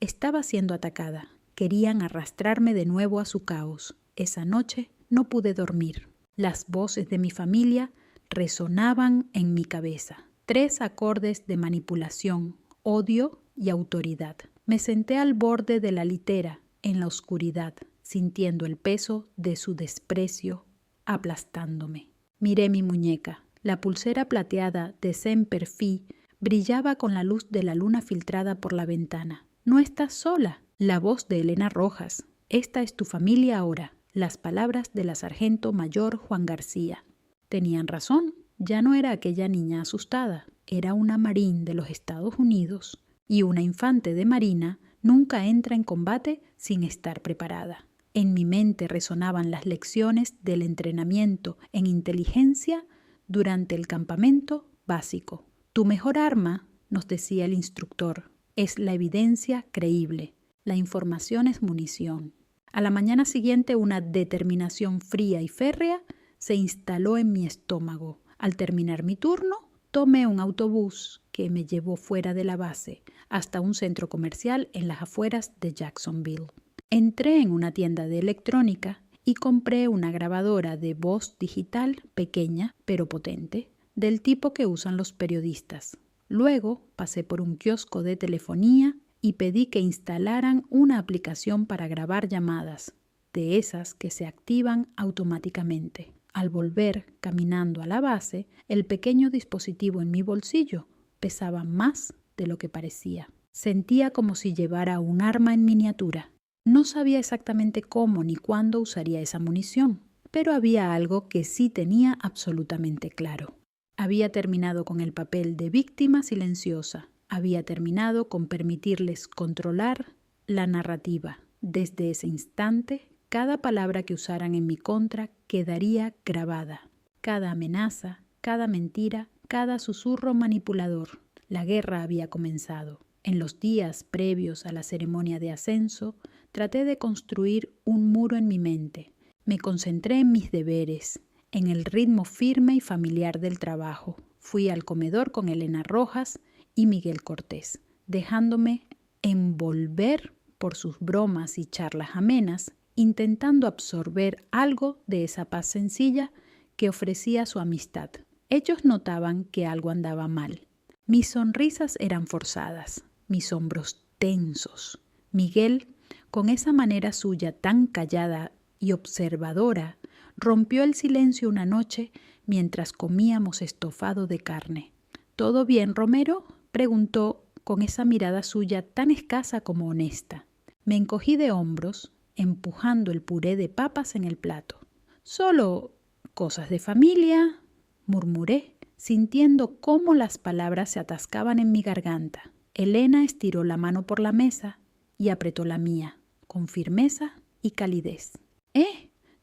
estaba siendo atacada. Querían arrastrarme de nuevo a su caos. Esa noche no pude dormir. Las voces de mi familia resonaban en mi cabeza. 3 acordes de manipulación, odio y autoridad. Me senté al borde de la litera, en la oscuridad, sintiendo el peso de su desprecio aplastándome. Miré mi muñeca. La pulsera plateada de Semperfi brillaba con la luz de la luna filtrada por la ventana. «No estás sola». La voz de Elena Rojas. «Esta es tu familia ahora». Las palabras de la sargento mayor Juan García. Tenían razón. Ya no era aquella niña asustada. Era una marín de los Estados Unidos. Y una infante de marina nunca entra en combate sin estar preparada. En mi mente resonaban las lecciones del entrenamiento en inteligencia durante el campamento básico. «Tu mejor arma», nos decía el instructor, «es la evidencia creíble. La información es munición». A la mañana siguiente una determinación fría y férrea se instaló en mi estómago. Al terminar mi turno, tomé un autobús que me llevó fuera de la base hasta un centro comercial en las afueras de Jacksonville. Entré en una tienda de electrónica y compré una grabadora de voz digital pequeña pero potente, del tipo que usan los periodistas. Luego pasé por un kiosco de telefonía y pedí que instalaran una aplicación para grabar llamadas, de esas que se activan automáticamente. Al volver caminando a la base, el pequeño dispositivo en mi bolsillo pesaba más de lo que parecía. Sentía como si llevara un arma en miniatura. No sabía exactamente cómo ni cuándo usaría esa munición, pero había algo que sí tenía absolutamente claro. Había terminado con el papel de víctima silenciosa. Había terminado con permitirles controlar la narrativa. Desde ese instante, cada palabra que usaran en mi contra quedaría grabada. Cada amenaza, cada mentira, cada susurro manipulador. La guerra había comenzado. En los días previos a la ceremonia de ascenso, traté de construir un muro en mi mente. Me concentré en mis deberes, en el ritmo firme y familiar del trabajo. Fui al comedor con Elena Rojas y Miguel Cortés, dejándome envolver por sus bromas y charlas amenas, intentando absorber algo de esa paz sencilla que ofrecía su amistad. Ellos notaban que algo andaba mal. Mis sonrisas eran forzadas, mis hombros tensos. Miguel, con esa manera suya tan callada y observadora, rompió el silencio una noche mientras comíamos estofado de carne. ¿Todo bien, Romero?, preguntó con esa mirada suya tan escasa como honesta. Me encogí de hombros, empujando el puré de papas en el plato. Solo cosas de familia, murmuré, sintiendo cómo las palabras se atascaban en mi garganta. Elena estiró la mano por la mesa y apretó la mía, con firmeza y calidez.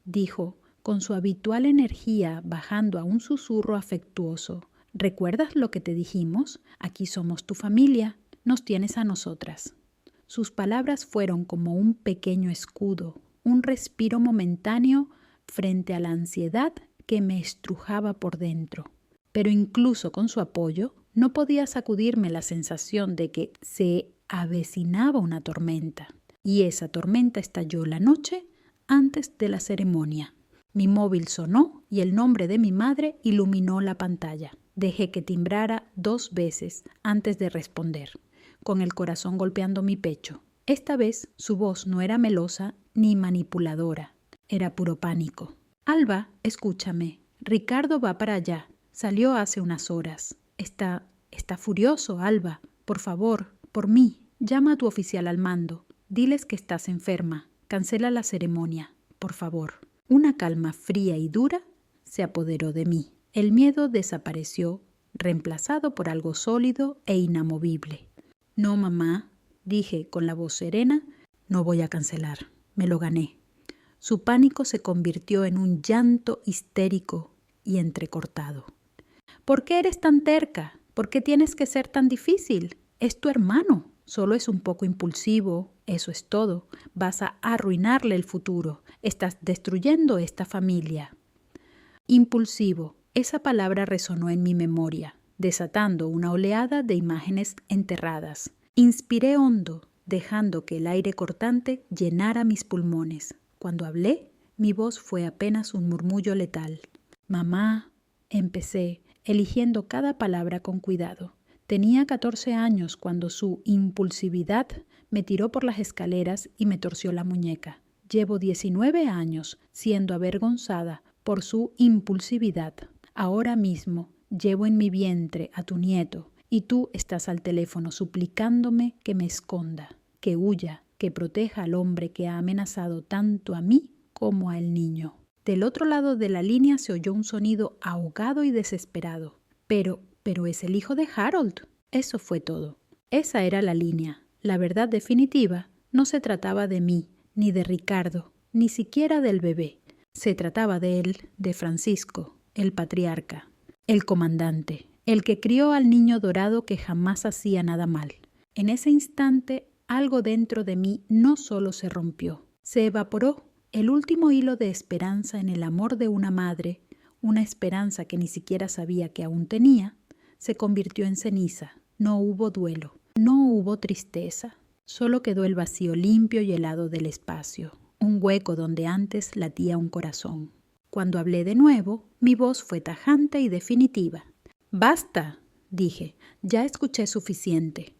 Dijo, con su habitual energía bajando a un susurro afectuoso. ¿Recuerdas lo que te dijimos? Aquí somos tu familia, nos tienes a nosotras. Sus palabras fueron como un pequeño escudo, un respiro momentáneo frente a la ansiedad que me estrujaba por dentro. Pero incluso con su apoyo, no podía sacudirme la sensación de que se avecinaba una tormenta. Y esa tormenta estalló la noche antes de la ceremonia. Mi móvil sonó y el nombre de mi madre iluminó la pantalla. Dejé que timbrara 2 veces antes de responder, con el corazón golpeando mi pecho. Esta vez su voz no era melosa ni manipuladora, era puro pánico. Alba, escúchame, Ricardo va para allá, salió hace unas horas. Está furioso, Alba. Por favor, por mí, llama a tu oficial al mando. Diles que estás enferma. Cancela la ceremonia, por favor. Una calma fría y dura se apoderó de mí. El miedo desapareció, reemplazado por algo sólido e inamovible. No, mamá, dije con la voz serena, no voy a cancelar. Me lo gané. Su pánico se convirtió en un llanto histérico y entrecortado. ¿Por qué eres tan terca? ¿Por qué tienes que ser tan difícil? Es tu hermano. Solo es un poco impulsivo, eso es todo. Vas a arruinarle el futuro. Estás destruyendo esta familia. Impulsivo. Esa palabra resonó en mi memoria, desatando una oleada de imágenes enterradas. Inspiré hondo, dejando que el aire cortante llenara mis pulmones. Cuando hablé, mi voz fue apenas un murmullo letal. Mamá, empecé, eligiendo cada palabra con cuidado. Tenía 14 años cuando su impulsividad me tiró por las escaleras y me torció la muñeca. Llevo 19 años siendo avergonzada por su impulsividad. Ahora mismo llevo en mi vientre a tu nieto y tú estás al teléfono suplicándome que me esconda, que huya, que proteja al hombre que ha amenazado tanto a mí como al niño. Del otro lado de la línea se oyó un sonido ahogado y desesperado. Pero es el hijo de Harold. Eso fue todo. Esa era la línea. La verdad definitiva no se trataba de mí, ni de Ricardo, ni siquiera del bebé. Se trataba de él, de Francisco, el patriarca, el comandante, el que crió al niño dorado que jamás hacía nada mal. En ese instante, algo dentro de mí no solo se rompió, se evaporó. El último hilo de esperanza en el amor de una madre, una esperanza que ni siquiera sabía que aún tenía, se convirtió en ceniza. No hubo duelo, no hubo tristeza, solo quedó el vacío limpio y helado del espacio, un hueco donde antes latía un corazón. Cuando hablé de nuevo, mi voz fue tajante y definitiva. «¡Basta!», dije, «ya escuché suficiente».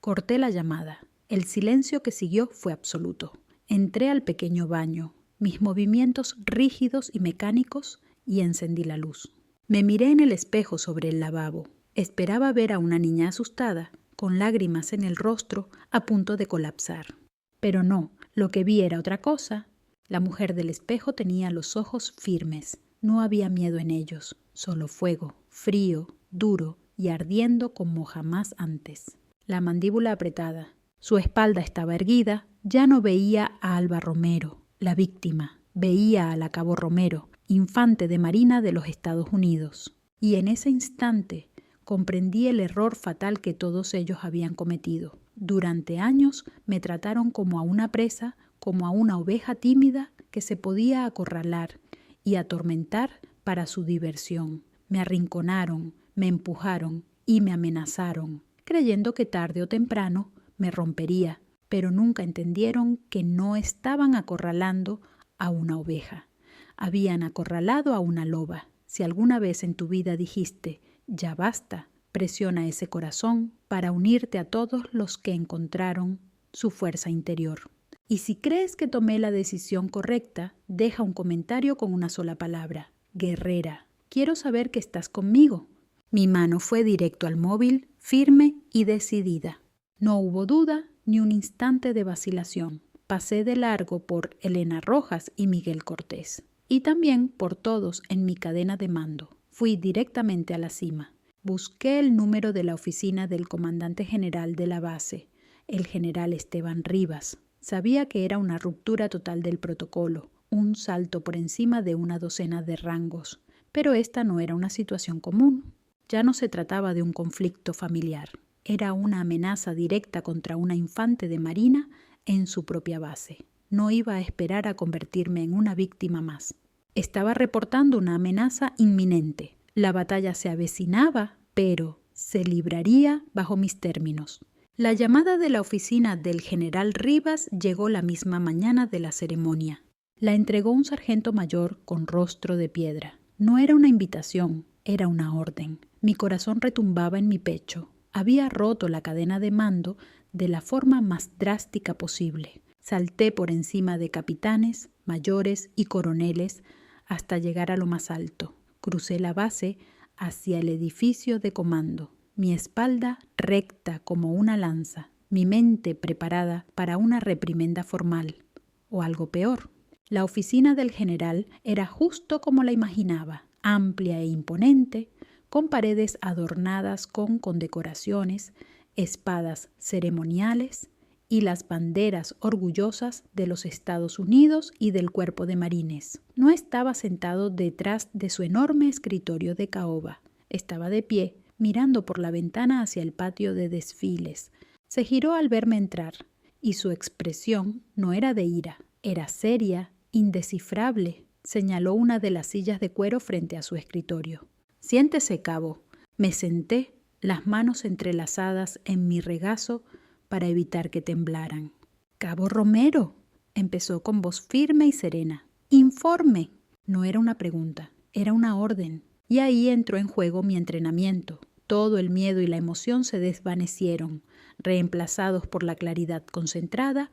Corté la llamada. El silencio que siguió fue absoluto. Entré al pequeño baño, mis movimientos rígidos y mecánicos, y encendí la luz. Me miré en el espejo sobre el lavabo. Esperaba ver a una niña asustada, con lágrimas en el rostro, a punto de colapsar. Pero no, lo que vi era otra cosa. La mujer del espejo tenía los ojos firmes. No había miedo en ellos, solo fuego, frío, duro y ardiendo como jamás antes. La mandíbula apretada. Su espalda estaba erguida. Ya no veía a Alba Romero, la víctima. Veía a la Cabo Romero, infante de Marina de los Estados Unidos. Y en ese instante comprendí el error fatal que todos ellos habían cometido. Durante años me trataron como a una presa, como a una oveja tímida que se podía acorralar y atormentar para su diversión. Me arrinconaron, me empujaron y me amenazaron, creyendo que tarde o temprano me rompería, pero nunca entendieron que no estaban acorralando a una oveja. Habían acorralado a una loba. Si alguna vez en tu vida dijiste, ya basta, presiona ese corazón para unirte a todos los que encontraron su fuerza interior. Y si crees que tomé la decisión correcta, deja un comentario con una sola palabra: guerrera. Quiero saber que estás conmigo. Mi mano fue directo al móvil, firme y decidida. No hubo duda ni un instante de vacilación. Pasé de largo por Elena Rojas y Miguel Cortés, y también por todos en mi cadena de mando. Fui directamente a la cima. Busqué el número de la oficina del comandante general de la base, el general Esteban Rivas. Sabía que era una ruptura total del protocolo, un salto por encima de una docena de rangos, pero esta no era una situación común. Ya no se trataba de un conflicto familiar. Era una amenaza directa contra una infante de Marina en su propia base. No iba a esperar a convertirme en una víctima más. Estaba reportando una amenaza inminente. La batalla se avecinaba, pero se libraría bajo mis términos. La llamada de la oficina del general Rivas llegó la misma mañana de la ceremonia. La entregó un sargento mayor con rostro de piedra. No era una invitación, era una orden. Mi corazón retumbaba en mi pecho. Había roto la cadena de mando de la forma más drástica posible. Salté por encima de capitanes, mayores y coroneles hasta llegar a lo más alto. Crucé la base hacia el edificio de comando, mi espalda recta como una lanza, mi mente preparada para una reprimenda formal, o algo peor. La oficina del general era justo como la imaginaba, amplia e imponente, con paredes adornadas con condecoraciones, espadas ceremoniales y las banderas orgullosas de los Estados Unidos y del Cuerpo de Marines. No estaba sentado detrás de su enorme escritorio de caoba. Estaba de pie, mirando por la ventana hacia el patio de desfiles. Se giró al verme entrar, y su expresión no era de ira, era seria, indescifrable. Señaló una de las sillas de cuero frente a su escritorio. «Siéntese, cabo». Me senté, las manos entrelazadas en mi regazo para evitar que temblaran. «Cabo Romero», empezó con voz firme y serena. «Informe». No era una pregunta, era una orden. Y ahí entró en juego mi entrenamiento. Todo el miedo y la emoción se desvanecieron, reemplazados por la claridad concentrada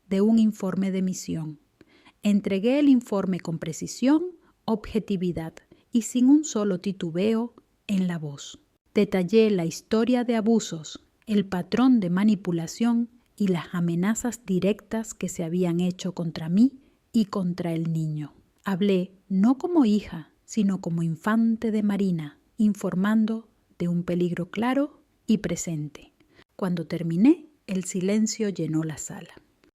de un informe de misión. Entregué el informe con precisión, objetividad y sin un solo titubeo en la voz. Detallé la historia de abusos, el patrón de manipulación y las amenazas directas que se habían hecho contra mí y contra el niño. Hablé no como hija, sino como infante de Marina, informando de un peligro claro y presente. Cuando terminé, el silencio llenó la sala.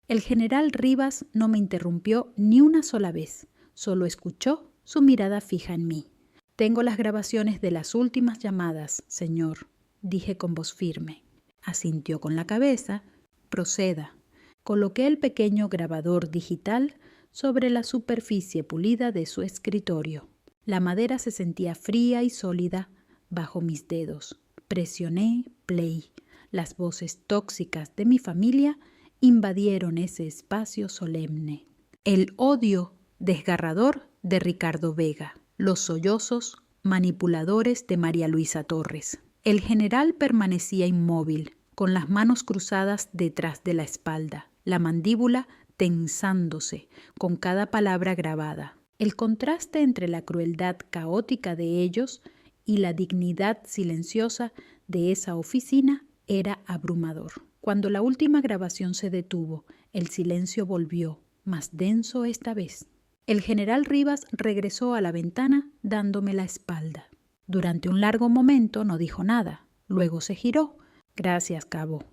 El general Rivas no me interrumpió ni una sola vez, solo escuchó su mirada fija en mí. «Tengo las grabaciones de las últimas llamadas, señor», dije con voz firme. Asintió con la cabeza. «Proceda». Coloqué el pequeño grabador digital sobre la superficie pulida de su escritorio. La madera se sentía fría y sólida bajo mis dedos. Presioné play. Las voces tóxicas de mi familia invadieron ese espacio solemne. El odio desgarrador de Ricardo Vega. Los sollozos manipuladores de María Luisa Torres. El general permanecía inmóvil, con las manos cruzadas detrás de la espalda, la mandíbula tensándose con cada palabra grabada. El contraste entre la crueldad caótica de ellos y la dignidad silenciosa de esa oficina era abrumador. Cuando la última grabación se detuvo, el silencio volvió, más denso esta vez. El general Rivas regresó a la ventana dándome la espalda. Durante un largo momento no dijo nada. Luego se giró. «Gracias, cabo»,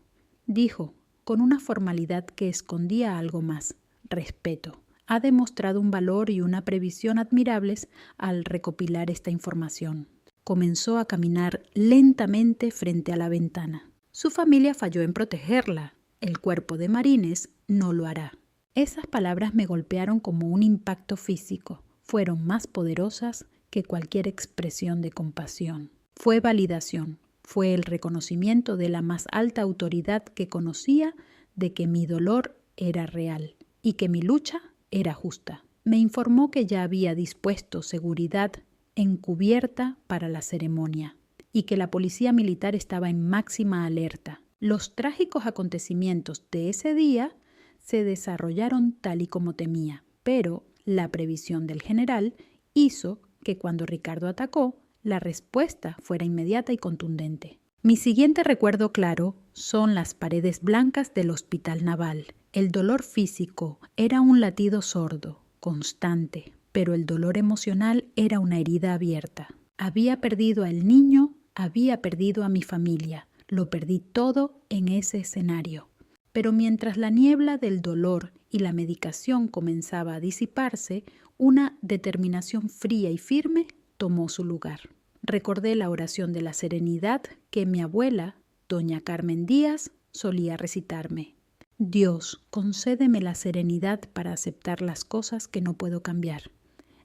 dijo, con una formalidad que escondía algo más: respeto. Ha demostrado un valor y una previsión admirables al recopilar esta información. Comenzó a caminar lentamente frente a la ventana. Su familia falló en protegerla. El cuerpo de marines no lo hará. Esas palabras me golpearon como un impacto físico. Fueron más poderosas que cualquier expresión de compasión. Fue validación. Fue el reconocimiento de la más alta autoridad que conocía de que mi dolor era real y que mi lucha era justa. Me informó que ya había dispuesto seguridad encubierta para la ceremonia y que la policía militar estaba en máxima alerta. Los trágicos acontecimientos de ese día se desarrollaron tal y como temía, pero la previsión del general hizo que cuando Ricardo atacó, la respuesta fuera inmediata y contundente. Mi siguiente recuerdo claro son las paredes blancas del Hospital Naval. El dolor físico era un latido sordo, constante, pero el dolor emocional era una herida abierta. Había perdido al niño, había perdido a mi familia. Lo perdí todo en ese escenario. Pero mientras la niebla del dolor y la medicación comenzaba a disiparse, una determinación fría y firme tomó su lugar. Recordé la oración de la serenidad que mi abuela, doña Carmen Díaz, solía recitarme. Dios, concédeme la serenidad para aceptar las cosas que no puedo cambiar,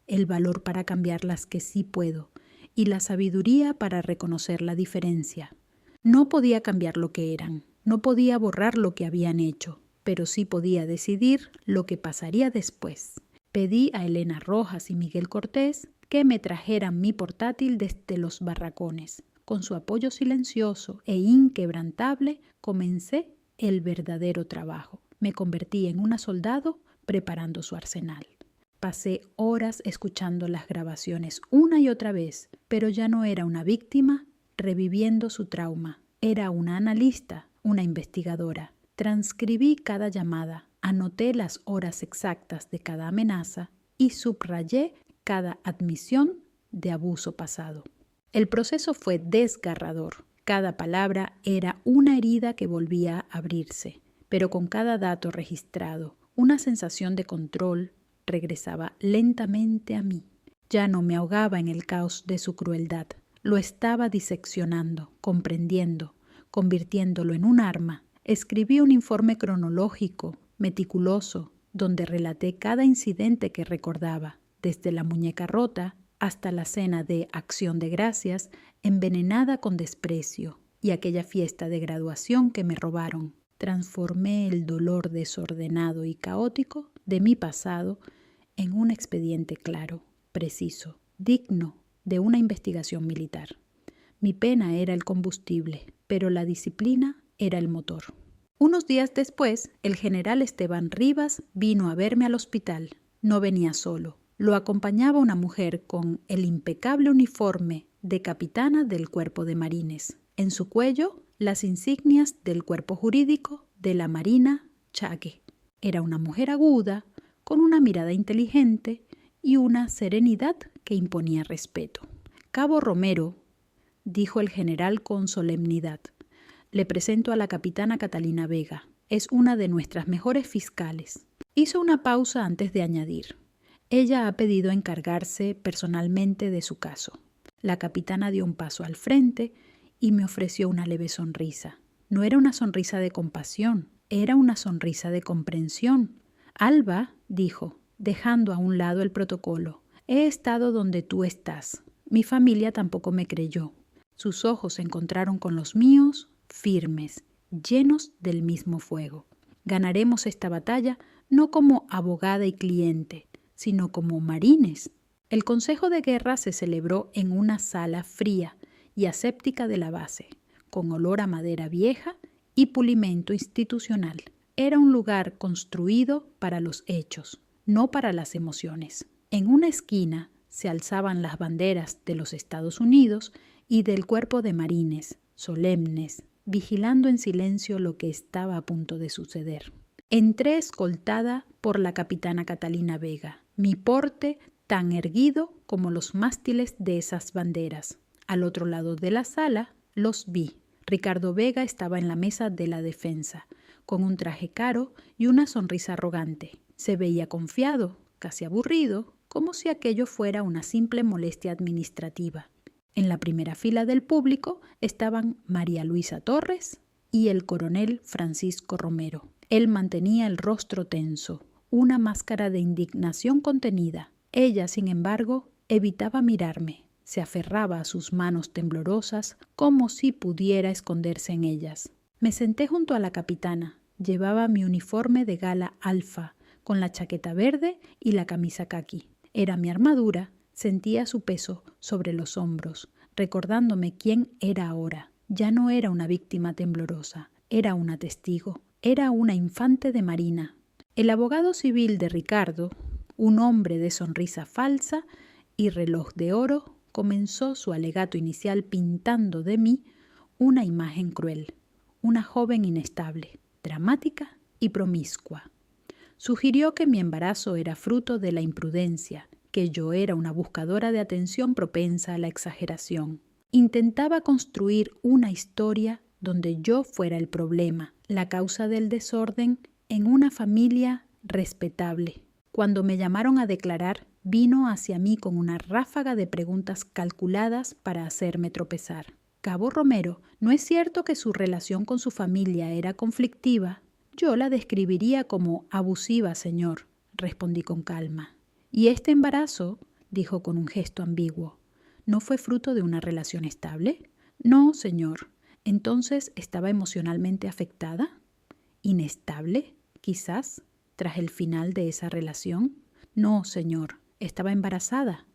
el valor para cambiar las que sí puedo y la sabiduría para reconocer la diferencia. No podía cambiar lo que eran, no podía borrar lo que habían hecho, pero sí podía decidir lo que pasaría después. Pedí a Elena Rojas y Miguel Cortés que me trajeran mi portátil desde los barracones. Con su apoyo silencioso e inquebrantable comencé el verdadero trabajo. Me convertí en una soldado preparando su arsenal. Pasé horas escuchando las grabaciones una y otra vez, pero ya no era una víctima reviviendo su trauma. Era una analista, una investigadora. Transcribí cada llamada, anoté las horas exactas de cada amenaza y subrayé cada admisión de abuso pasado. El proceso fue desgarrador. Cada palabra era una herida que volvía a abrirse, pero con cada dato registrado, una sensación de control regresaba lentamente a mí. Ya no me ahogaba en el caos de su crueldad. Lo estaba diseccionando, comprendiendo, convirtiéndolo en un arma. Escribí un informe cronológico, meticuloso, donde relaté cada incidente que recordaba, desde la muñeca rota hasta la cena de Acción de Gracias envenenada con desprecio y aquella fiesta de graduación que me robaron. Transformé el dolor desordenado y caótico de mi pasado en un expediente claro, preciso, digno de una investigación militar. Mi pena era el combustible, pero la disciplina era el motor. Unos días después, el general Esteban Rivas vino a verme al hospital. No venía solo. Lo acompañaba una mujer con el impecable uniforme de capitana del Cuerpo de Marines. En su cuello, las insignias del cuerpo jurídico de la Marina Chaque. Era una mujer aguda, con una mirada inteligente y una serenidad que imponía respeto. «Cabo Romero», dijo el general con solemnidad, «le presento a la capitana Catalina Vega. Es una de nuestras mejores fiscales». Hizo una pausa antes de añadir: «Ella ha pedido encargarse personalmente de su caso». La capitana dio un paso al frente y me ofreció una leve sonrisa. No era una sonrisa de compasión, era una sonrisa de comprensión. «Alba», dijo, dejando a un lado el protocolo, «he estado donde tú estás. Mi familia tampoco me creyó». Sus ojos se encontraron con los míos, firmes, llenos del mismo fuego. «Ganaremos esta batalla no como abogada y cliente, sino como marines». El Consejo de Guerra se celebró en una sala fría y aséptica de la base, con olor a madera vieja y pulimento institucional. Era un lugar construido para los hechos, no para las emociones. En una esquina se alzaban las banderas de los Estados Unidos y del Cuerpo de Marines, solemnes, vigilando en silencio lo que estaba a punto de suceder. Entré escoltada por la capitana Catalina Vega, mi porte tan erguido como los mástiles de esas banderas. Al otro lado de la sala los vi. Ricardo Vega estaba en la mesa de la defensa, con un traje caro y una sonrisa arrogante. Se veía confiado, casi aburrido, como si aquello fuera una simple molestia administrativa. En la primera fila del público estaban María Luisa Torres y el coronel Francisco Romero. Él mantenía el rostro tenso, una máscara de indignación contenida. Ella, sin embargo, evitaba mirarme. Se aferraba a sus manos temblorosas como si pudiera esconderse en ellas. Me senté junto a la capitana. Llevaba mi uniforme de gala alfa, con la chaqueta verde y la camisa caqui. Era mi armadura. Sentía su peso sobre los hombros, recordándome quién era ahora. Ya no era una víctima temblorosa, era una testigo, era una infante de marina. El abogado civil de Ricardo, un hombre de sonrisa falsa y reloj de oro, comenzó su alegato inicial pintando de mí una imagen cruel, una joven inestable, dramática y promiscua. Sugirió que mi embarazo era fruto de la imprudencia, que yo era una buscadora de atención propensa a la exageración. Intentaba construir una historia donde yo fuera el problema, la causa del desorden en una familia respetable. Cuando me llamaron a declarar, vino hacia mí con una ráfaga de preguntas calculadas para hacerme tropezar. Cabo Romero, ¿no es cierto que su relación con su familia era conflictiva? Yo la describiría como abusiva, señor, respondí con calma. ¿Y este embarazo? Dijo con un gesto ambiguo. ¿No fue fruto de una relación estable? No, señor. ¿Entonces estaba emocionalmente afectada? ¿Inestable, quizás, tras el final de esa relación? No, señor. Estaba embarazada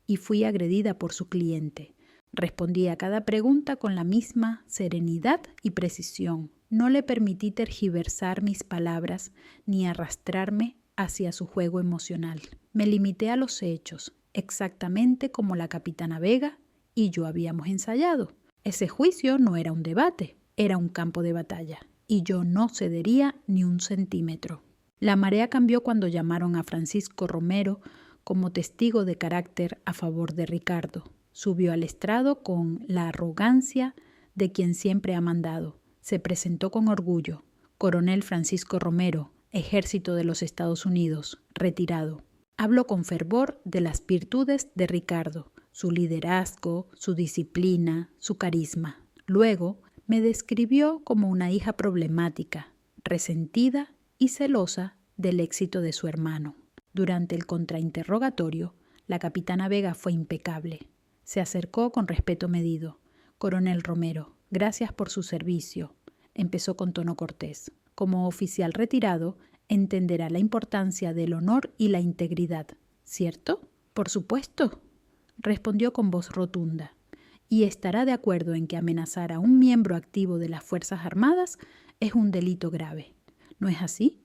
y fui agredida por su cliente. Respondí a cada pregunta con la misma serenidad y precisión. No le permití tergiversar mis palabras ni arrastrarme hacia su juego emocional. Me limité a los hechos, exactamente como la capitana Vega y yo habíamos ensayado. Ese juicio no era un debate, era un campo de batalla, y yo no cedería ni un centímetro. La marea cambió cuando llamaron a Francisco Romero como testigo de carácter a favor de Ricardo. Subió al estrado con la arrogancia de quien siempre ha mandado. Se presentó con orgullo. Coronel Francisco Romero, Ejército de los Estados Unidos, retirado. Habló con fervor de las virtudes de Ricardo, su liderazgo, su disciplina, su carisma. Luego me describió como una hija problemática, resentida y celosa del éxito de su hermano. Durante el contrainterrogatorio, la capitana Vega fue impecable. Se acercó con respeto medido. Coronel Romero, gracias por su servicio. Empezó con tono cortés. Como oficial retirado, entenderá la importancia del honor y la integridad, ¿cierto? Por supuesto, respondió con voz rotunda. Y estará de acuerdo en que amenazar a un miembro activo de las Fuerzas Armadas es un delito grave. ¿No es así?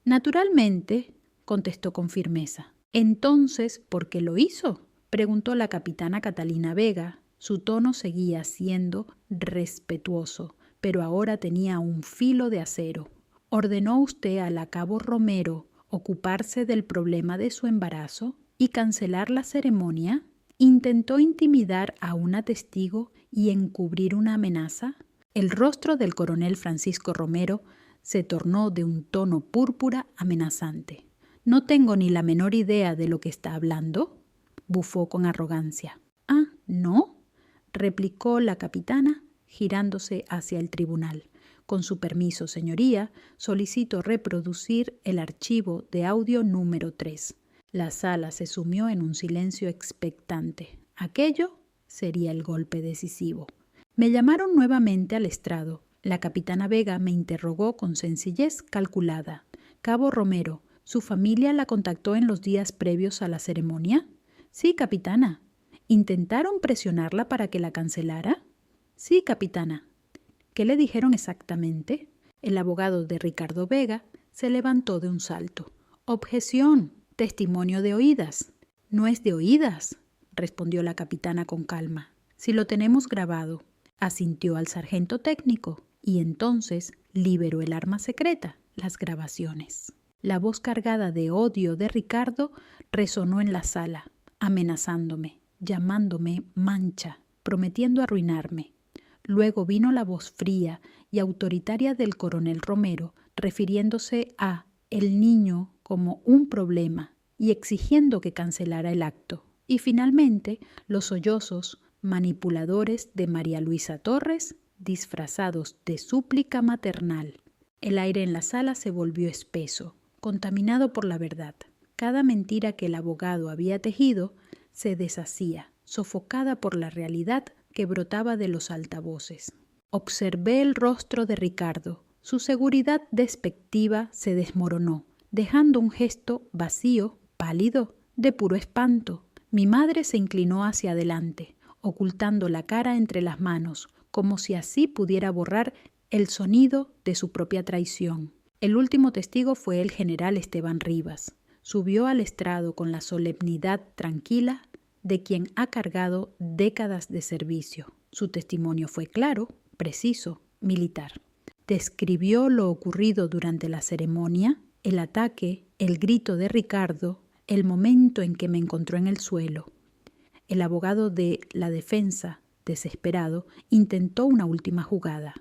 Naturalmente, contestó con firmeza. Entonces, ¿por qué lo hizo? Preguntó la capitana Catalina Vega. Su tono seguía siendo respetuoso, pero ahora tenía un filo de acero. ¿Ordenó usted a la cabo Romero ocuparse del problema de su embarazo y cancelar la ceremonia? ¿Intentó intimidar a una testigo y encubrir una amenaza? El rostro del coronel Francisco Romero se tornó de un tono púrpura amenazante. «No tengo ni la menor idea de lo que está hablando», bufó con arrogancia. «Ah, ¿no?», replicó la capitana, girándose hacia el tribunal. «Con su permiso, señoría, solicito reproducir el archivo de audio número 3. La sala se sumió en un silencio expectante. Aquello sería el golpe decisivo. Me llamaron nuevamente al estrado. La capitana Vega me interrogó con sencillez calculada. «Cabo Romero, ¿su familia la contactó en los días previos a la ceremonia?» «Sí, capitana». ¿Intentaron presionarla para que la cancelara?» «Sí, capitana». ¿Qué le dijeron exactamente? El abogado de Ricardo Vega se levantó de un salto. «Objeción, testimonio de oídas». «No es de oídas», respondió la capitana con calma. «Si lo tenemos grabado», asintió al sargento técnico, y entonces liberó el arma secreta, las grabaciones. La voz cargada de odio de Ricardo resonó en la sala, amenazándome, llamándome mancha, prometiendo arruinarme. Luego vino la voz fría y autoritaria del coronel Romero, refiriéndose a el niño como un problema y exigiendo que cancelara el acto. Y finalmente, los sollozos manipuladores de María Luisa Torres, disfrazados de súplica maternal. El aire en la sala se volvió espeso, contaminado por la verdad. Cada mentira que el abogado había tejido se deshacía, sofocada por la realidad que brotaba de los altavoces. Observé el rostro de Ricardo. Su seguridad despectiva se desmoronó, dejando un gesto vacío, pálido, de puro espanto. Mi madre se inclinó hacia adelante, ocultando la cara entre las manos, como si así pudiera borrar el sonido de su propia traición. El último testigo fue el general Esteban Rivas. Subió al estrado con la solemnidad tranquila de quien ha cargado décadas de servicio. Su testimonio fue claro, preciso, militar. Describió lo ocurrido durante la ceremonia, el ataque, el grito de Ricardo, el momento en que me encontró en el suelo. El abogado de la defensa, desesperado, intentó una última jugada.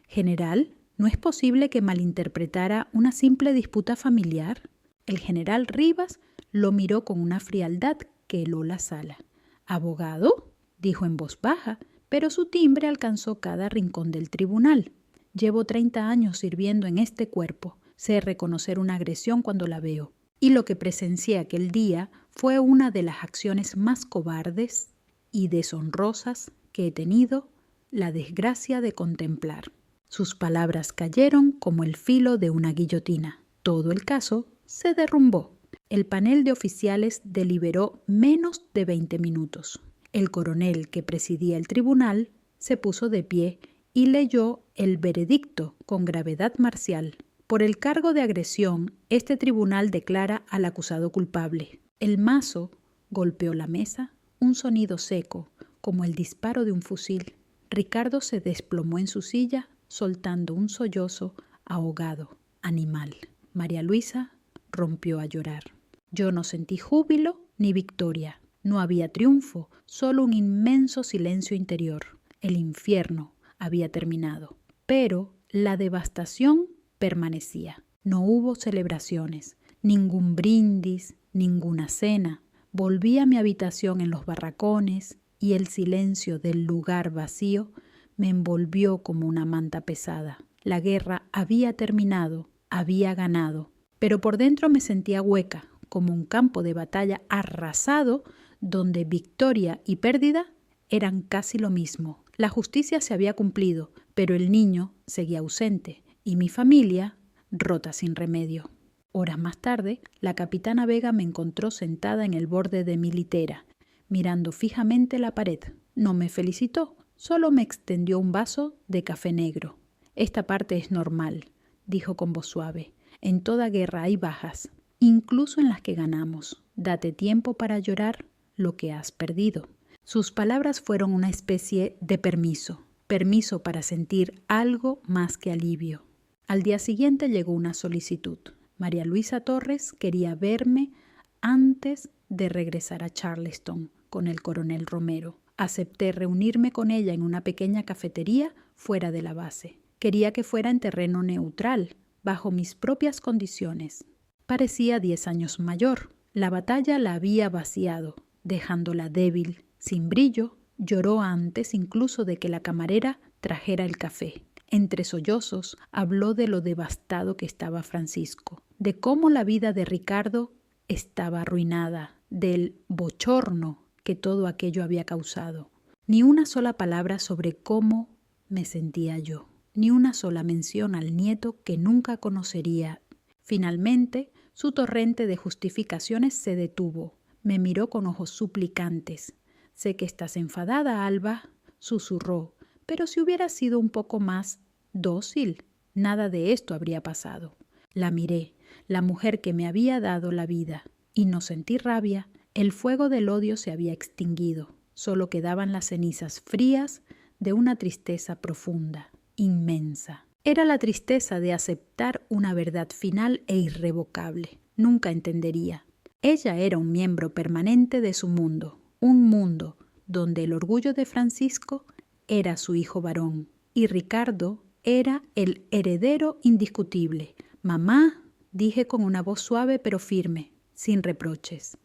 «General, ¿no es posible que malinterpretara una simple disputa familiar?» El general Rivas lo miró con una frialdad que heló la sala. «¿Abogado?», dijo en voz baja, pero su timbre alcanzó cada rincón del tribunal. «Llevo 30 años sirviendo en este cuerpo. Sé reconocer una agresión cuando la veo. Y lo que presencié aquel día fue una de las acciones más cobardes y deshonrosas que he tenido la desgracia de contemplar». Sus palabras cayeron como el filo de una guillotina. Todo el caso se derrumbó. El panel de oficiales deliberó menos de 20 minutos. El coronel que presidía el tribunal se puso de pie y leyó el veredicto con gravedad marcial. Por el cargo de agresión, este tribunal declara al acusado culpable. El mazo golpeó la mesa, un sonido seco, como el disparo de un fusil. Ricardo se desplomó en su silla, soltando un sollozo ahogado, animal. María Luisa rompió a llorar. Yo no sentí júbilo ni victoria. No había triunfo, solo un inmenso silencio interior. El infierno había terminado. Pero la devastación permanecía. No hubo celebraciones, ningún brindis, ninguna cena. Volví a mi habitación en los barracones y el silencio del lugar vacío me envolvió como una manta pesada. La guerra había terminado, había ganado, pero por dentro me sentía hueca, como un campo de batalla arrasado donde victoria y pérdida eran casi lo mismo. La justicia se había cumplido, pero el niño seguía ausente y mi familia rota sin remedio. Horas más tarde, la capitana Vega me encontró sentada en el borde de mi litera, mirando fijamente la pared. No me felicitó, solo me extendió un vaso de café negro. «Esta parte es normal», dijo con voz suave. «En toda guerra hay bajas, incluso en las que ganamos. Date tiempo para llorar lo que has perdido». Sus palabras fueron una especie de permiso para sentir algo más que alivio. Al día siguiente llegó una solicitud. María Luisa Torres quería verme antes de regresar a Charleston con el coronel Romero. Acepté reunirme con ella en una pequeña cafetería fuera de la base. Quería que fuera en terreno neutral, bajo mis propias condiciones. Parecía 10 años mayor. La batalla la había vaciado, dejándola débil, sin brillo. Lloró antes incluso de que la camarera trajera el café. Entre sollozos habló de lo devastado que estaba Francisco, de cómo la vida de Ricardo estaba arruinada, del bochorno que todo aquello había causado. Ni una sola palabra sobre cómo me sentía yo, ni una sola mención al nieto que nunca conocería. Finalmente, su torrente de justificaciones se detuvo. Me miró con ojos suplicantes. «Sé que estás enfadada, Alba», susurró, «pero si hubiera sido un poco más dócil, nada de esto habría pasado». La miré, la mujer que me había dado la vida, y no sentí rabia. El fuego del odio se había extinguido. Solo quedaban las cenizas frías de una tristeza profunda, inmensa. Era la tristeza de aceptar una verdad final e irrevocable. Nunca entendería. Ella era un miembro permanente de su mundo, un mundo donde el orgullo de Francisco era su hijo varón y Ricardo era el heredero indiscutible. «Mamá», dije con una voz suave pero firme, sin reproches.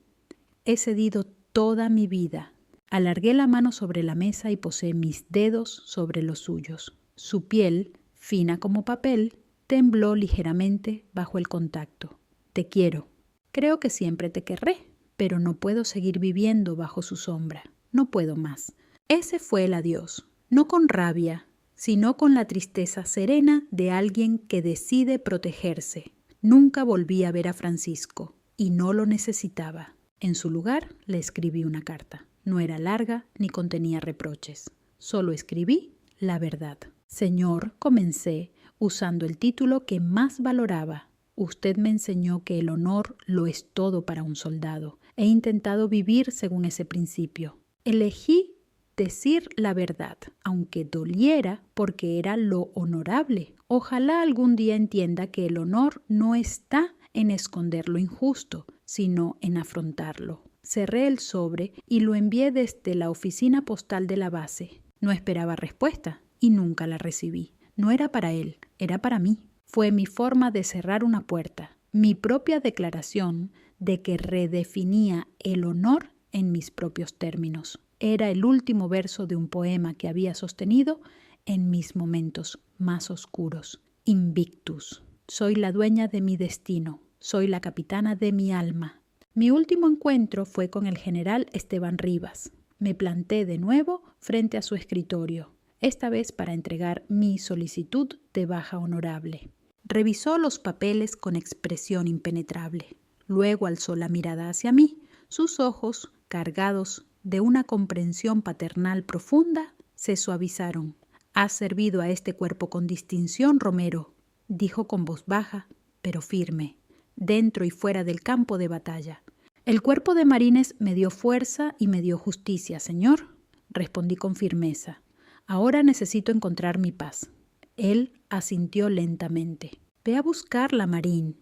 «He cedido toda mi vida». Alargué la mano sobre la mesa y posé mis dedos sobre los suyos. Su piel, fina como papel, tembló ligeramente bajo el contacto. «Te quiero. Creo que siempre te querré, pero no puedo seguir viviendo bajo su sombra. No puedo más». Ese fue el adiós, no con rabia, sino con la tristeza serena de alguien que decide protegerse. Nunca volví a ver a Francisco y no lo necesitaba. En su lugar le escribí una carta. No era larga ni contenía reproches. Solo escribí la verdad. «Señor», comencé, usando el título que más valoraba. «Usted me enseñó que el honor lo es todo para un soldado. He intentado vivir según ese principio. Elegí decir la verdad, aunque doliera, porque era lo honorable. Ojalá algún día entienda que el honor no está en esconder lo injusto, sino en afrontarlo». Cerré el sobre y lo envié desde la oficina postal de la base. No esperaba respuesta y nunca la recibí. No era para él, era para mí. Fue mi forma de cerrar una puerta, mi propia declaración de que redefinía el honor en mis propios términos. Era el último verso de un poema que había sostenido en mis momentos más oscuros. Invictus. Soy la dueña de mi destino. Soy la capitana de mi alma. Mi último encuentro fue con el general Esteban Rivas. Me planté de nuevo frente a su escritorio, esta vez para entregar mi solicitud de baja honorable. Revisó los papeles con expresión impenetrable. Luego alzó la mirada hacia mí. Sus ojos, cargados de una comprensión paternal profunda, se suavizaron. «Has servido a este cuerpo con distinción, Romero», dijo con voz baja, pero firme, dentro y fuera del campo de batalla. «El cuerpo de marines me dio fuerza y me dio justicia, señor», respondí con firmeza. «Ahora necesito encontrar mi paz». Él asintió lentamente. «Ve a buscarla, Marín»,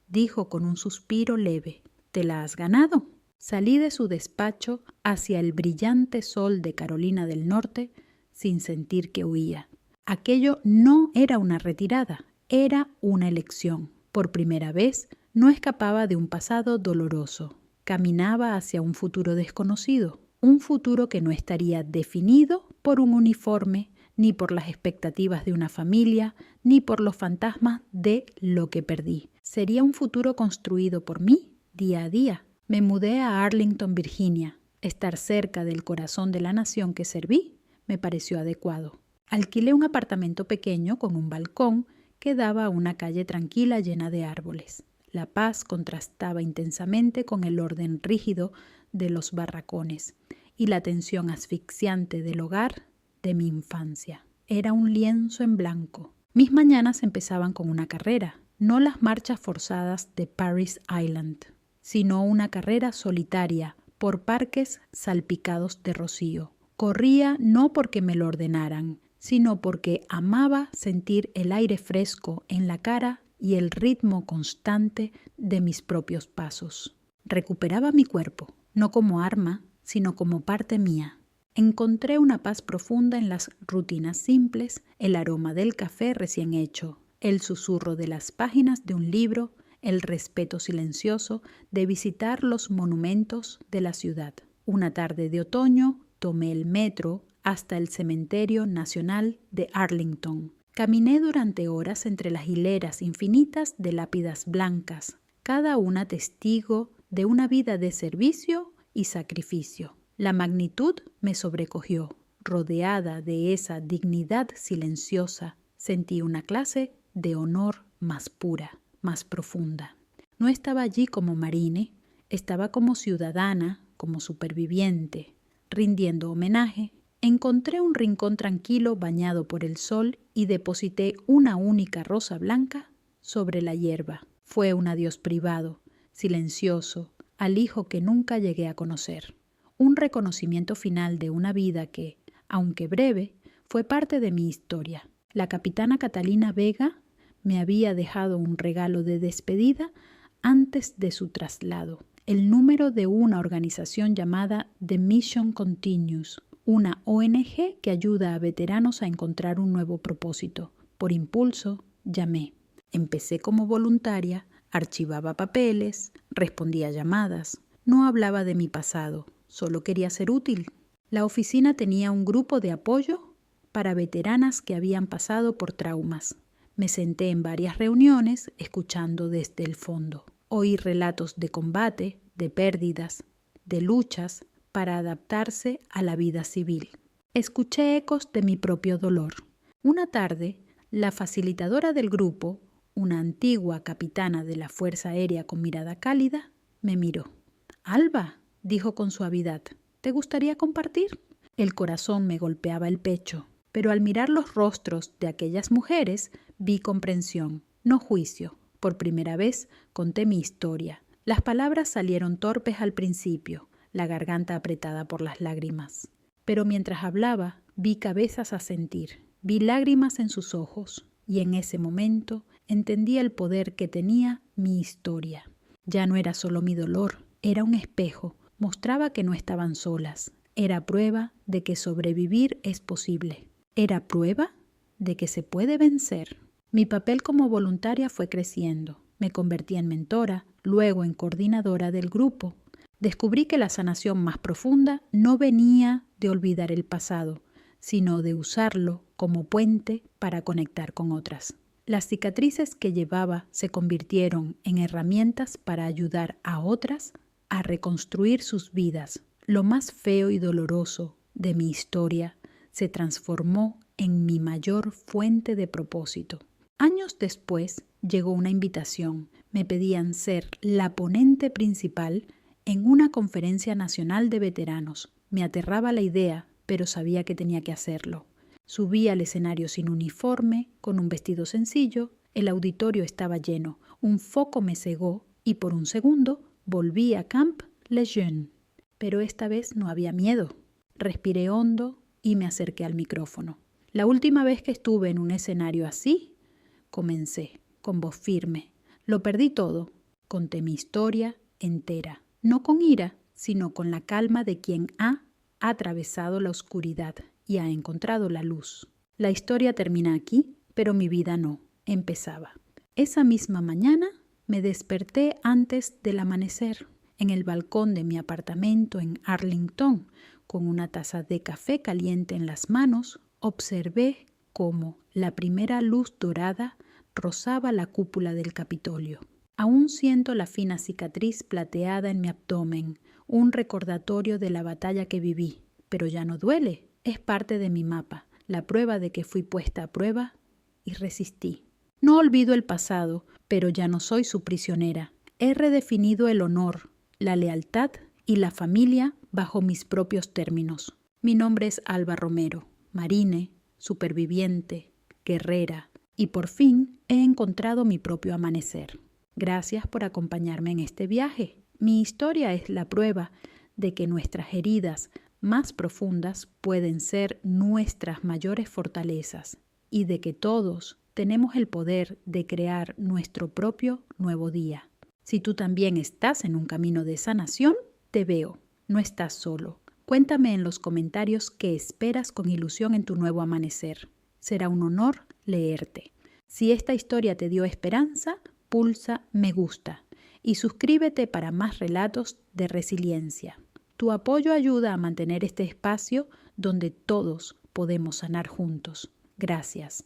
dijo con un suspiro leve. «¿Te la has ganado?». Salí de su despacho hacia el brillante sol de Carolina del Norte sin sentir que huía. Aquello no era una retirada, era una elección. Por primera vez no escapaba de un pasado doloroso. Caminaba hacia un futuro desconocido, un futuro que no estaría definido por un uniforme, ni por las expectativas de una familia, ni por los fantasmas de lo que perdí. Sería un futuro construido por mí día a día. Me mudé a Arlington, Virginia. Estar cerca del corazón de la nación que serví me pareció adecuado. Alquilé un apartamento pequeño con un balcón que daba a una calle tranquila llena de árboles. La paz contrastaba intensamente con el orden rígido de los barracones y la tensión asfixiante del hogar de mi infancia. Era un lienzo en blanco. Mis mañanas empezaban con una carrera, no las marchas forzadas de Paris Island, sino una carrera solitaria por parques salpicados de rocío. Corría no porque me lo ordenaran, sino porque amaba sentir el aire fresco en la cara y el ritmo constante de mis propios pasos. Recuperaba mi cuerpo, no como arma, sino como parte mía. Encontré una paz profunda en las rutinas simples, el aroma del café recién hecho, el susurro de las páginas de un libro, el respeto silencioso de visitar los monumentos de la ciudad. Una tarde de otoño tomé el metro hasta el Cementerio Nacional de Arlington. Caminé durante horas entre las hileras infinitas de lápidas blancas, cada una testigo de una vida de servicio y sacrificio. La magnitud me sobrecogió. Rodeada de esa dignidad silenciosa, sentí una clase de honor más pura, más profunda. No estaba allí como marine, estaba como ciudadana, como superviviente, rindiendo homenaje. Encontré un rincón tranquilo bañado por el sol y deposité una única rosa blanca sobre la hierba. Fue un adiós privado, silencioso, al hijo que nunca llegué a conocer. Un reconocimiento final de una vida que, aunque breve, fue parte de mi historia. La capitana Catalina Vega me había dejado un regalo de despedida antes de su traslado. el número de una organización llamada The Mission Continues, una ONG que ayuda a veteranos a encontrar un nuevo propósito. Por impulso, llamé. Empecé como voluntaria, archivaba papeles, respondía llamadas. No hablaba de mi pasado, solo quería ser útil. La oficina tenía un grupo de apoyo para veteranas que habían pasado por traumas. Me senté en varias reuniones escuchando desde el fondo. Oí relatos de combate, de pérdidas, de luchas para adaptarse a la vida civil. Escuché ecos de mi propio dolor. Una tarde, la facilitadora del grupo, una antigua capitana de la Fuerza Aérea con mirada cálida, me miró. «Alba», dijo con suavidad, «¿te gustaría compartir?» El corazón me golpeaba el pecho, pero al mirar los rostros de aquellas mujeres vi comprensión, no juicio. Por primera vez conté mi historia. Las palabras salieron torpes al principio, la garganta apretada por las lágrimas. Pero mientras hablaba, vi cabezas asentir, vi lágrimas en sus ojos, y en ese momento entendí el poder que tenía mi historia. Ya no era solo mi dolor, era un espejo, mostraba que no estaban solas. Era prueba de que sobrevivir es posible. Era prueba de que se puede vencer. Mi papel como voluntaria fue creciendo. Me convertí en mentora, luego en coordinadora del grupo. Descubrí que la sanación más profunda no venía de olvidar el pasado, sino de usarlo como puente para conectar con otras. Las cicatrices que llevaba se convirtieron en herramientas para ayudar a otras a reconstruir sus vidas. Lo más feo y doloroso de mi historia se transformó en mi mayor fuente de propósito. Años después llegó una invitación. Me pedían ser la ponente principal en una conferencia nacional de veteranos. Me aterraba la idea, pero sabía que tenía que hacerlo. Subí al escenario sin uniforme, con un vestido sencillo. El auditorio estaba lleno. Un foco me cegó y por un segundo volví a Camp Lejeune. Pero esta vez no había miedo. Respiré hondo y me acerqué al micrófono. La última vez que estuve en un escenario así, comencé, con voz firme. Lo perdí todo. Conté mi historia entera. No con ira, sino con la calma de quien ha atravesado la oscuridad y ha encontrado la luz. La historia termina aquí, pero mi vida no. Empezaba. Esa misma mañana me desperté antes del amanecer. En el balcón de mi apartamento en Arlington, con una taza de café caliente en las manos, observé cómo la primera luz dorada rozaba la cúpula del Capitolio. Aún siento la fina cicatriz plateada en mi abdomen, un recordatorio de la batalla que viví, pero ya no duele, es parte de mi mapa, la prueba de que fui puesta a prueba y resistí. No olvido el pasado, pero ya no soy su prisionera. He redefinido el honor, la lealtad y la familia bajo mis propios términos. Mi nombre es Alba Romero, marine, superviviente, guerrera, y por fin he encontrado mi propio amanecer. Gracias por acompañarme en este viaje. Mi historia es la prueba de que nuestras heridas más profundas pueden ser nuestras mayores fortalezas y de que todos tenemos el poder de crear nuestro propio nuevo día. Si tú también estás en un camino de sanación, te veo. No estás solo. Cuéntame en los comentarios qué esperas con ilusión en tu nuevo amanecer. Será un honor leerte. Si esta historia te dio esperanza, pulsa me gusta y suscríbete para más relatos de resiliencia. Tu apoyo ayuda a mantener este espacio donde todos podemos sanar juntos. Gracias.